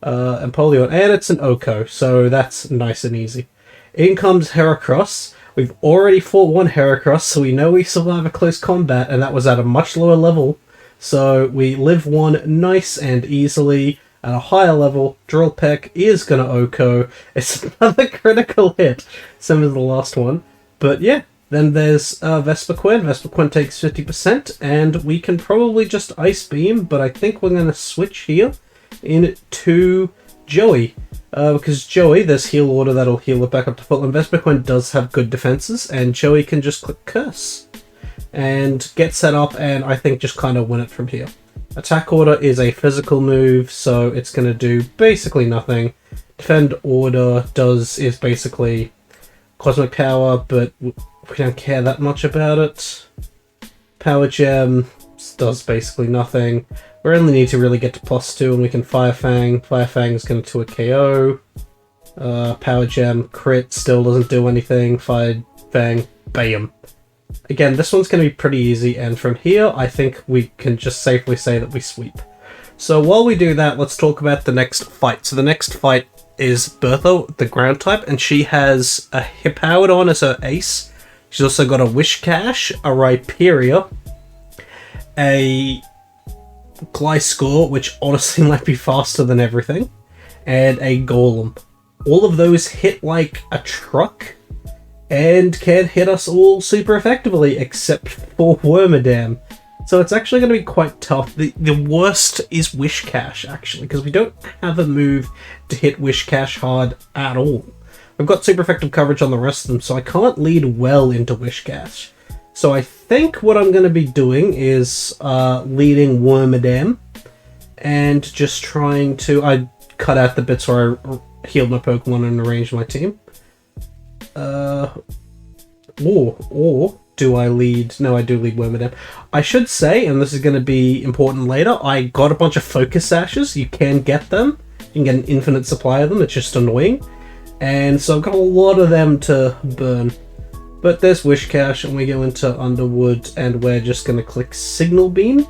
Empoleon, and it's an Oko, so that's nice and easy. In comes Heracross. We've already fought one Heracross, so we know we survive a close combat, and that was at a much lower level. So we live one nice and easily. At a higher level, Drill Peck is going to Oko. It's another critical hit, same as the last one. But yeah, then there's Vespiquen. Vespiquen takes 50%, and we can probably just Ice Beam, but I think we're going to switch here into Joey. Because Joey, there's Heal Order that'll heal it back up to full, and Vespiquen does have good defenses, and Joey can just click Curse and get set up, and I think just kind of win it from here. Attack Order is a physical move, so it's going to do basically nothing. Defend Order is basically Cosmic Power, but we don't care that much about it. Power Gem does basically nothing. We only need to really get to +2 and we can Fire Fang. Fire Fang is going to do a KO. Power Gem, crit, still doesn't do anything. Fire Fang, bam. Again, this one's going to be pretty easy, and from here, I think we can just safely say that we sweep. So while we do that, let's talk about the next fight. So the next fight is Bertha, the ground type, and she has a Hippowdon as her ace. She's also got a Wishcash, a Rhyperior, a Gliscor, which honestly might be faster than everything, and a Golem. All of those hit like a truck, and can hit us all super effectively, except for Wormadam. So it's actually going to be quite tough. The worst is Wishcash, actually, because we don't have a move to hit Wishcash hard at all. We've got super effective coverage on the rest of them, so I can't lead well into Wishcash. So I think what I'm going to be doing is leading Wormadam, and just trying to... I cut out the bits where I healed my Pokemon and arranged my team. Or do I lead... No, I do lead Wormadam. I should say, and this is going to be important later, I got a bunch of Focus Sashes. You can get them. You can get an infinite supply of them. It's just annoying. And so I've got a lot of them to burn. But there's Wishcash, and we go into Underwood, and we're just going to click Signal Beam.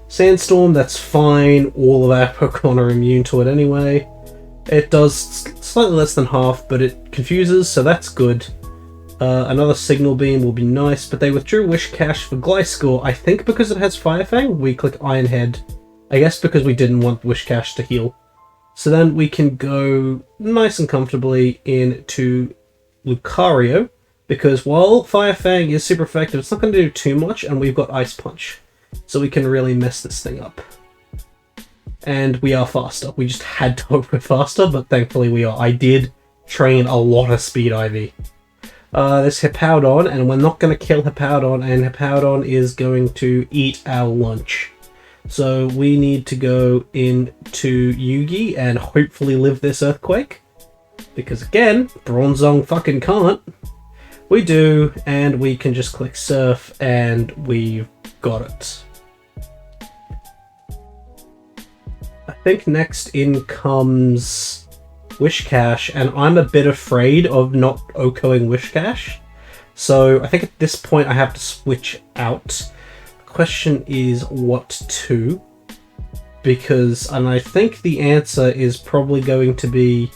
Sandstorm, that's fine. All of our Pokemon are immune to it anyway. It does slightly less than half, but it confuses, so that's good. Another Signal Beam will be nice, but they withdrew Wishcash for Gliscor. I think because it has Fire Fang, we click Iron Head. I guess because we didn't want Wishcash to heal. So then we can go nice and comfortably into Lucario, because while Fire Fang is super effective, it's not going to do too much, and we've got Ice Punch. So we can really mess this thing up. And we are faster. We just had to hope we're faster, but thankfully we are. I did train a lot of Speed IV. There's Hippowdon, and we're not going to kill Hippowdon, and Hippowdon is going to eat our lunch. So we need to go into Yugi and hopefully live this earthquake. Because again, Bronzong fucking can't. We do, and we can just click Surf, and we've got it. I think next in comes Wishcash, and I'm a bit afraid of not OHKOing Wishcash. So I think at this point I have to switch out. The question is what to, because, and I think the answer is probably going to be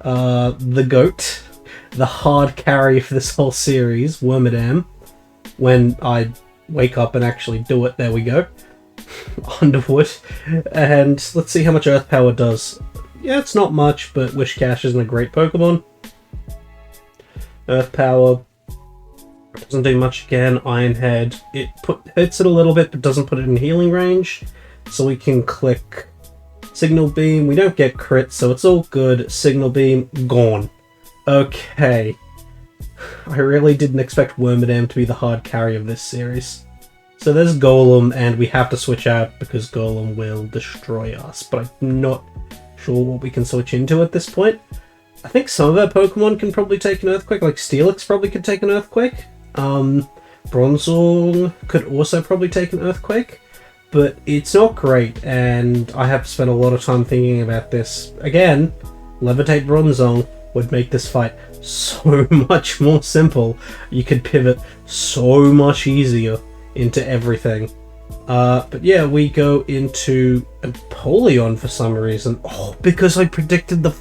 the GOAT, the hard carry for this whole series, Wormadam, when I wake up and actually do it. There we go. Underwood. And let's see how much Earth Power does. Yeah, it's not much, but Wishcash isn't a great Pokemon. Earth Power doesn't do much again. Iron Head. It hits it a little bit, but doesn't put it in healing range. So we can click Signal Beam. We don't get crit, so it's all good. Signal Beam, gone. Okay. I really didn't expect Wormadam to be the hard carry of this series. So there's Golem, and we have to switch out because Golem will destroy us, but I'm not sure what we can switch into at this point. I think some of our Pokemon can probably take an Earthquake, like Steelix probably could take an Earthquake. Bronzong could also probably take an Earthquake, but it's not great, and I have spent a lot of time thinking about this. Again, Levitate Bronzong would make this fight so much more simple. You could pivot so much easier into everything. But yeah, we go into Empoleon for some reason. Oh, because I predicted the...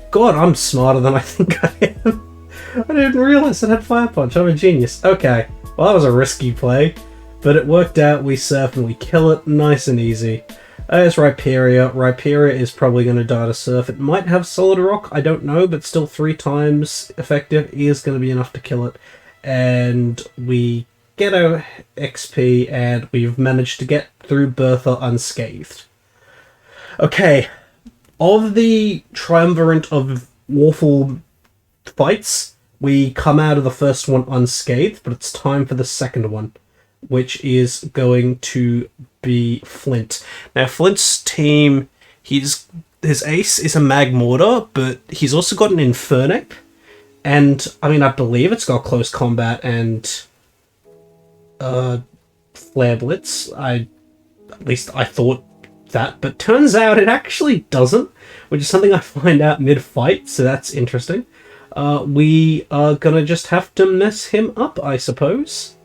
God, I'm smarter than I think I am. I didn't realize it had Fire Punch. I'm a genius. Okay, well that was a risky play, but it worked out. We surf and we kill it nice and easy. There's Rhyperior. Rhyperior is probably going to die to Surf. It might have Solid Rock, I don't know, but still 3 times effective is going to be enough to kill it. And we get our XP, and we've managed to get through Bertha unscathed. Okay, of the triumvirate of awful fights, we come out of the first one unscathed, but it's time for the second one, which is going to be Flint. Now, Flint's team, his ace is a Magmortar, but he's also got an Infernape, and, I mean, I believe it's got Close Combat and Flare Blitz. At least I thought that, but turns out it actually doesn't, which is something I find out mid-fight, so that's interesting. We are gonna just have to mess him up, I suppose.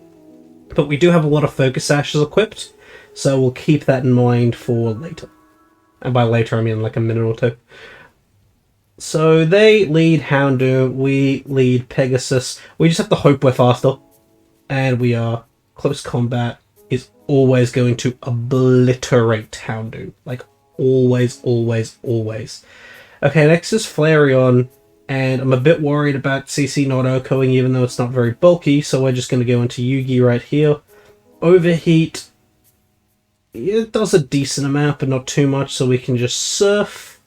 But we do have a lot of Focus Sashes equipped, so we'll keep that in mind for later. And by later, I mean like a minute or two. So they lead Houndoom, we lead Pegasus. We just have to hope we're faster. And we are. Close Combat is always going to obliterate Houndoom. Like, always, always, always. Okay, next is Flareon. And I'm a bit worried about CC not echoing, even though it's not very bulky, so we're just going to go into Yugi right here. Overheat, it does a decent amount, but not too much, so we can just Surf.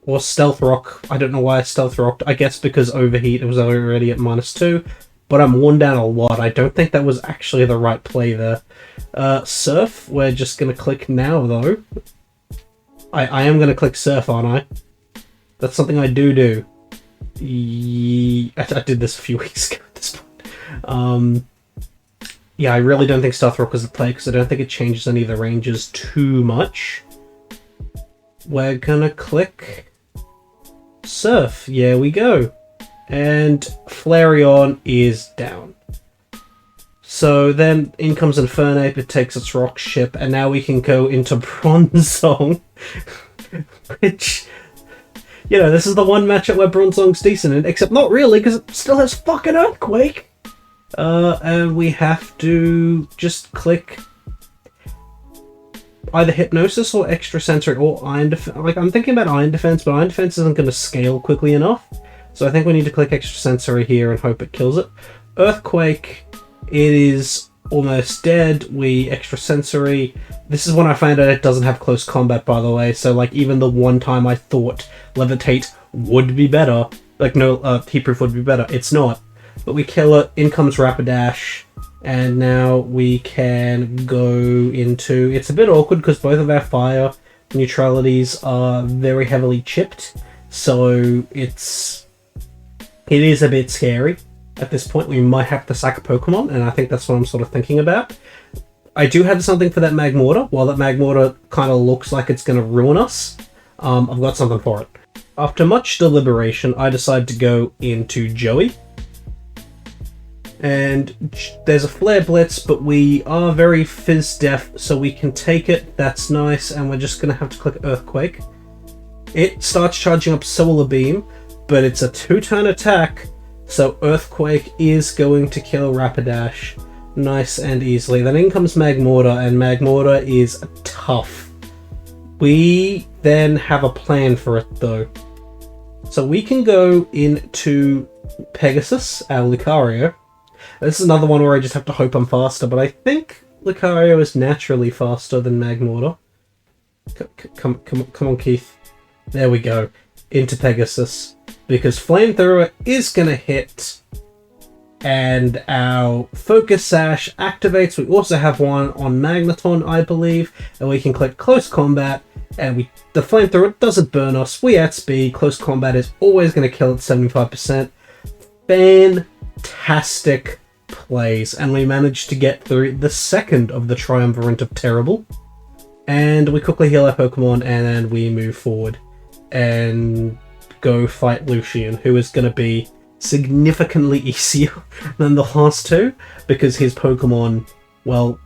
Or Stealth Rock. I don't know why I Stealth Rocked. I guess because Overheat, it was already at -2. But I'm worn down a lot. I don't think that was actually the right play there. Surf, we're just going to click now, though. I am going to click Surf, aren't I? That's something I do. I did this a few weeks ago at this point. Yeah, I really don't think Stealth Rock was the play, because I don't think it changes any of the ranges too much. We're going to click Surf. Yeah, we go. And Flareon is down. So then in comes Infernape, it takes its rock ship, and now we can go into Bronzong, which, you know, this is the one matchup where Bronzong's decent in, except not really, because it still has fucking Earthquake. And we have to just click either Hypnosis or Extrasensory or Iron Defense. Like, I'm thinking about Iron Defense, but Iron Defense isn't going to scale quickly enough. So I think we need to click Extrasensory here and hope it kills it. Earthquake, it is almost dead. We Extrasensory. This is when I found out it doesn't have close combat, by the way. So, like, even the one time I thought Levitate would be better, like, no, Heatproof would be better, it's not. But we kill it, in comes Rapidash, and now we can go into... It's a bit awkward because both of our fire neutralities are very heavily chipped, so it is a bit scary. At this point, we might have to sack a Pokemon, and I think that's what I'm sort of thinking about. I do have something for that Magmortar. While that Magmortar kind of looks like it's going to ruin us, I've got something for it. After much deliberation, I decide to go into Joey. And there's a Flare Blitz, but we are very Fizz Deaf, so we can take it. That's nice, and we're just going to have to click Earthquake. It starts charging up Solar Beam, but it's a 2-turn attack, so Earthquake is going to kill Rapidash nice and easily. Then in comes Magmortar, and Magmortar is tough. We then have a plan for it, though. So we can go into Pegasus, our Lucario. This is another one where I just have to hope I'm faster, but I think Lucario is naturally faster than Magmortar. Come on, Keith. There we go. Into Pegasus. Because Flamethrower is going to hit, and our Focus Sash activates. We also have one on Magneton, I believe, and we can click Close Combat, and the Flamethrower doesn't burn us. We outspeed. Close Combat is always going to kill at 75%. Fantastic plays, and we managed to get through the second of the Triumvirate of Terrible. And we quickly heal our Pokemon, and then we move forward and go fight Lucian, who is going to be significantly easier than the last two, because his Pokemon, well,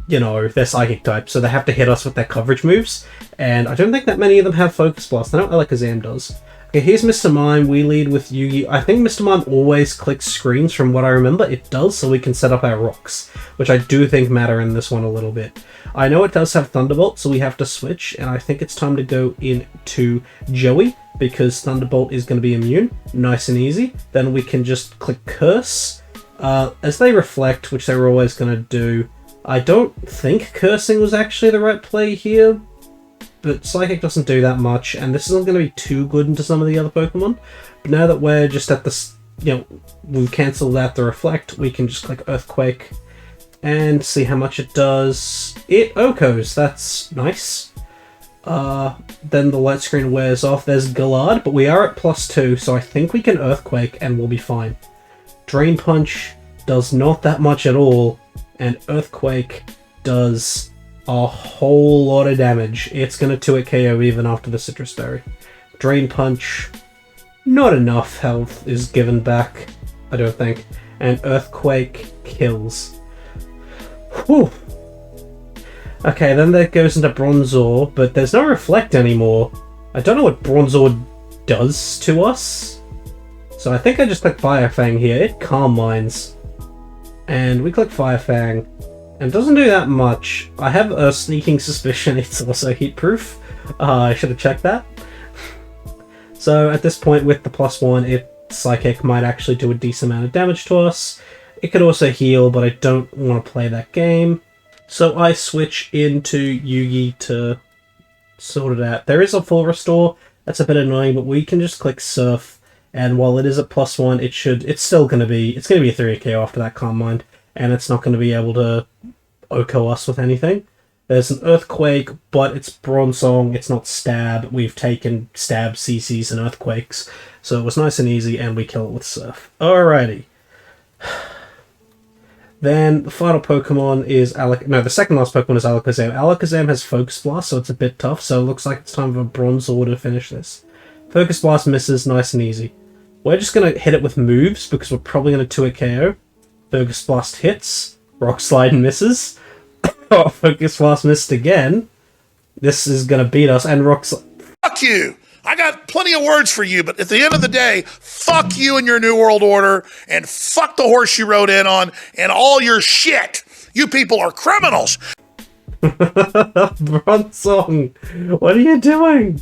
you know, they're Psychic type, so they have to hit us with their coverage moves, and I don't think that many of them have Focus Blast. I know Alakazam does. Okay, here's Mr. Mime. We lead with Yugi. I think Mr. Mime always clicks screens from what I remember. It does, so we can set up our rocks, which I do think matter in this one a little bit. I know it does have Thunderbolt, so we have to switch, and I think it's time to go into Joey, because Thunderbolt is going to be immune. Nice and easy. Then we can just click Curse. As they reflect, which they were always going to do, I don't think Cursing was actually the right play here, but Psychic doesn't do that much, and this isn't going to be too good into some of the other Pokemon. But now that we're just at this, you know, we've cancelled out the Reflect, we can just click Earthquake and see how much it does. It Okos, that's nice. Then the light screen wears off. There's Galard, but we are at +2, so I think we can Earthquake and we'll be fine. Drain Punch does not that much at all, and Earthquake does a whole lot of damage. It's going to 2-hit KO even after the Citrus Berry. Drain Punch, not enough health is given back, I don't think. And Earthquake kills. Whew. Okay, then that goes into Bronzor, but there's no Reflect anymore. I don't know what Bronzor does to us. So I think I just click Fire Fang here. It Calm Minds. And we click Fire Fang. And it doesn't do that much. I have a sneaking suspicion it's also heat proof. I should have checked that. So at this point, with the +1, Psychic might actually do a decent amount of damage to us. It could also heal, but I don't want to play that game. So I switch into Yugi to sort it out. There is a full restore. That's a bit annoying, but we can just click Surf. And while it is at +1, it's still going to be a 3KO after that, Calm Mind. And it's not going to be able to OHKO us with anything. There's an Earthquake, but it's Bronzong, it's not Stab. We've taken Stab, CCs, and Earthquakes. So it was nice and easy, and we kill it with Surf. Alrighty. Then the final Pokemon is the second last Pokemon is Alakazam. Alakazam has Focus Blast, so it's a bit tough, so it looks like it's time for Bronzor to finish this. Focus Blast misses, nice and easy. We're just going to hit it with moves, because we're probably going to 2-hit KO. Focus Blast hits. Rock Slide misses. Focus Blast missed again. This is going to beat us, and Rock Slide... Fuck you! I got plenty of words for you, but at the end of the day, fuck you and your New World Order, and fuck the horse you rode in on, and all your shit! You people are criminals! Bronzong! What are you doing?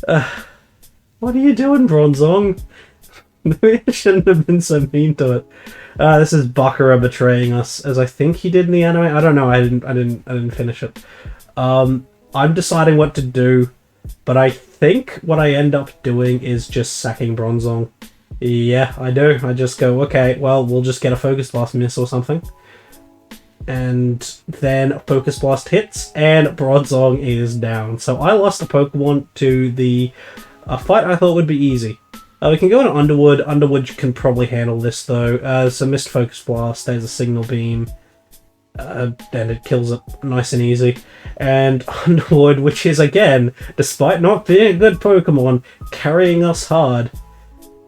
What are you doing, Bronzong? Maybe I shouldn't have been so mean to it. This is Bakura betraying us, as I think he did in the anime. I don't know. I didn't finish it. I'm deciding what to do, but I think what I end up doing is just sacking Bronzong. Yeah, I do. I just go, okay, well, we'll just get a Focus Blast miss or something. And then Focus Blast hits, and Bronzong is down. So I lost a Pokemon to the fight I thought would be easy. We can go into Underwood. Underwood can probably handle this, though. So Missed Focus Blast, there's a Signal Beam. And it kills it nice and easy. And Underwood, which is, again, despite not being a good Pokemon, carrying us hard,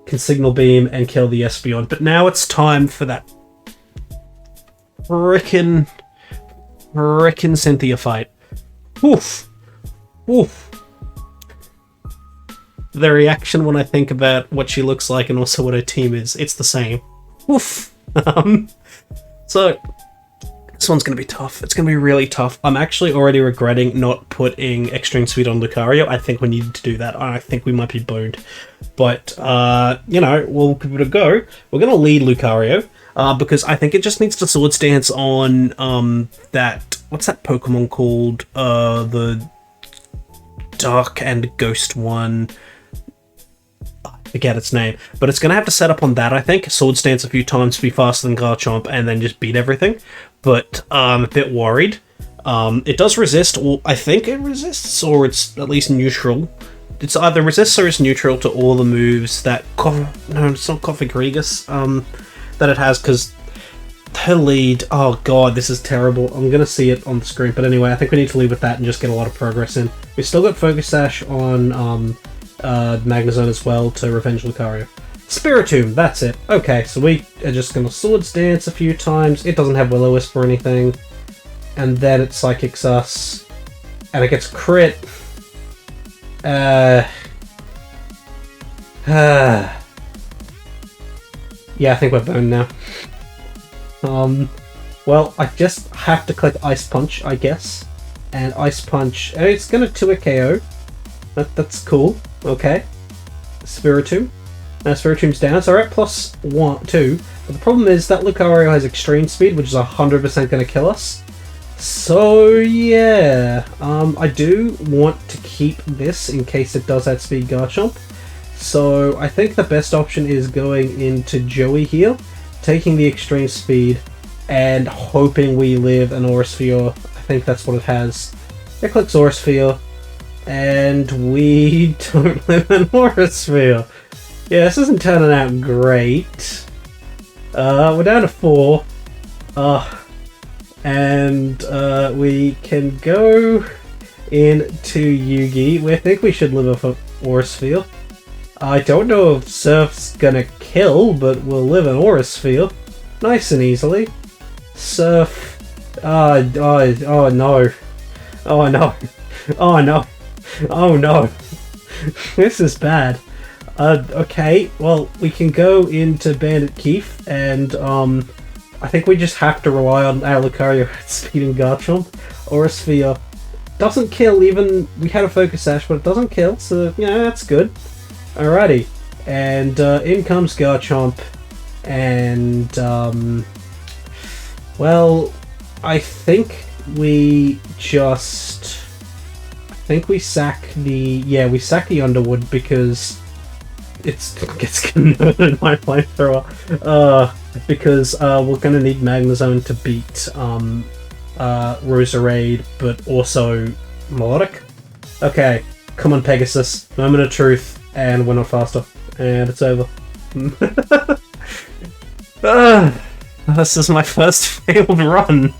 can Signal Beam and kill the Espeon. But now it's time for that frickin' Cynthia fight. Oof. Oof. The reaction when I think about what she looks like and also what her team is, it's the same. Oof. So, this one's going to be tough. It's going to be really tough. I'm actually already regretting not putting Extreme Speed on Lucario. I think we needed to do that. I think we might be boned. But, we'll give it a go. We're going to lead Lucario, because I think it just needs to Swords Dance on, what's that Pokemon called? The Dark and Ghost one. Forget its name, but it's going to have to set up on that, I think. Swords Dance a few times, be faster than Garchomp, and then just beat everything. But I'm a bit worried. It does resist, or I think it resists, or it's at least neutral. It's either resists or it's neutral to all the moves that... No, it's not Coffee-Grigus, that it has, because her lead... Oh god, this is terrible. I'm going to see it on the screen, but anyway, I think we need to leave with that and just get a lot of progress in. We've still got Focus Sash on... Magnezone as well to Revenge Lucario. Spiritomb, that's it. Okay, so we are just going to Swords Dance a few times. It doesn't have Will-O-Wisp or anything. And then it Psychics us. And it gets crit. Yeah, I think we're boned now. Well, I just have to click Ice Punch, I guess. And Ice Punch... it's going to 2-hit KO. That's cool. Okay. Spiritomb. Now Spiritomb's down. It's alright, +2. But the problem is that Lucario has Extreme Speed, which is 100% going to kill us. So, yeah. I do want to keep this in case it does outspeed Garchomp. So, I think the best option is going into Joey here, taking the Extreme Speed, and hoping we live an Aura Sphere. I think that's what it has. It clicks Aura Sphere. And we don't live in Aura Sphere. Yeah, this isn't turning out great. We're down to 4. And we can go into Yugi. I think we should live off Aura Sphere. I don't know if Surf's gonna kill, but we'll live an Aura Sphere. Nice and easily. Surf. Oh no. Oh no. Oh no. Oh no, this is bad. Okay, well, we can go into Bandit Keith, and I think we just have to rely on our Lucario speeding Garchomp. Aura Sphere doesn't kill, even we had a Focus Sash, but it doesn't kill, so yeah, that's good. Alrighty, and in comes Garchomp, and well, I think we sack the Underwood because it gets converted in my flamethrower. Because we're gonna need Magnezone to beat Roserade, but also Melodic. Okay, come on Pegasus, moment of truth, and we're not faster, and it's over. This is my first failed run.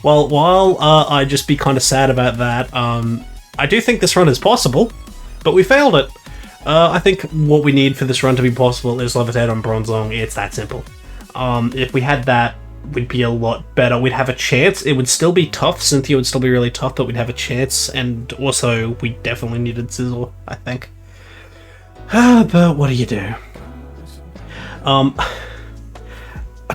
Well, while I'd just be kind of sad about that, I do think this run is possible, but we failed it. I think what we need for this run to be possible is Levitate on Bronzong. It's that simple. If we had that, we'd be a lot better. We'd have a chance. It would still be tough. Cynthia would still be really tough, but we'd have a chance. And also, we definitely needed Sizzle, I think. But what do you do? I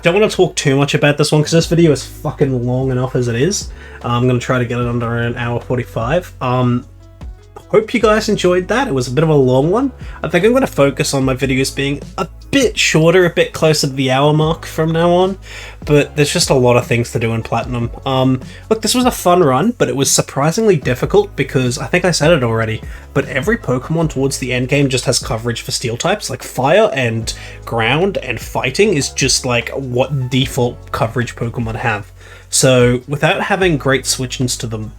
don't want to talk too much about this one because this video is fucking long enough as it is. I'm going to try to get it under an hour 45. Hope you guys enjoyed that. It was a bit of a long one. I think I'm going to focus on my videos being a bit shorter, a bit closer to the hour mark from now on, but there's just a lot of things to do in Platinum. Look, this was a fun run, but it was surprisingly difficult because, I think I said it already, but every Pokemon towards the end game just has coverage for steel types. Like fire and ground and fighting is just like what default coverage Pokemon have. So without having great switch-ins to them,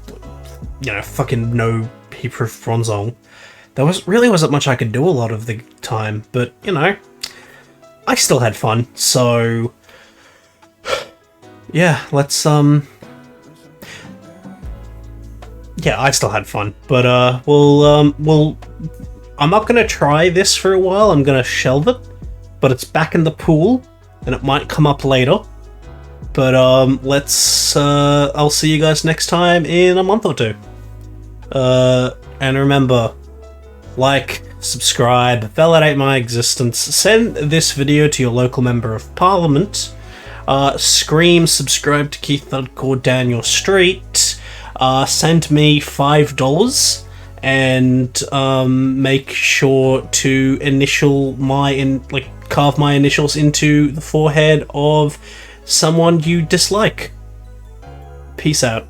you know, fucking no Heat-Proof Bronzong, there wasn't much I could do a lot of the time, but, you know, I still had fun, so yeah, let's yeah, I still had fun, but I'm not gonna try this for a while. I'm gonna shelve it, but it's back in the pool and it might come up later. But I'll see you guys next time in a month or two. And remember, like, subscribe, validate my existence, send this video to your local member of parliament, scream subscribe to Keith Thudcore down your street, send me $5, and make sure to carve my initials into the forehead of someone you dislike. Peace out.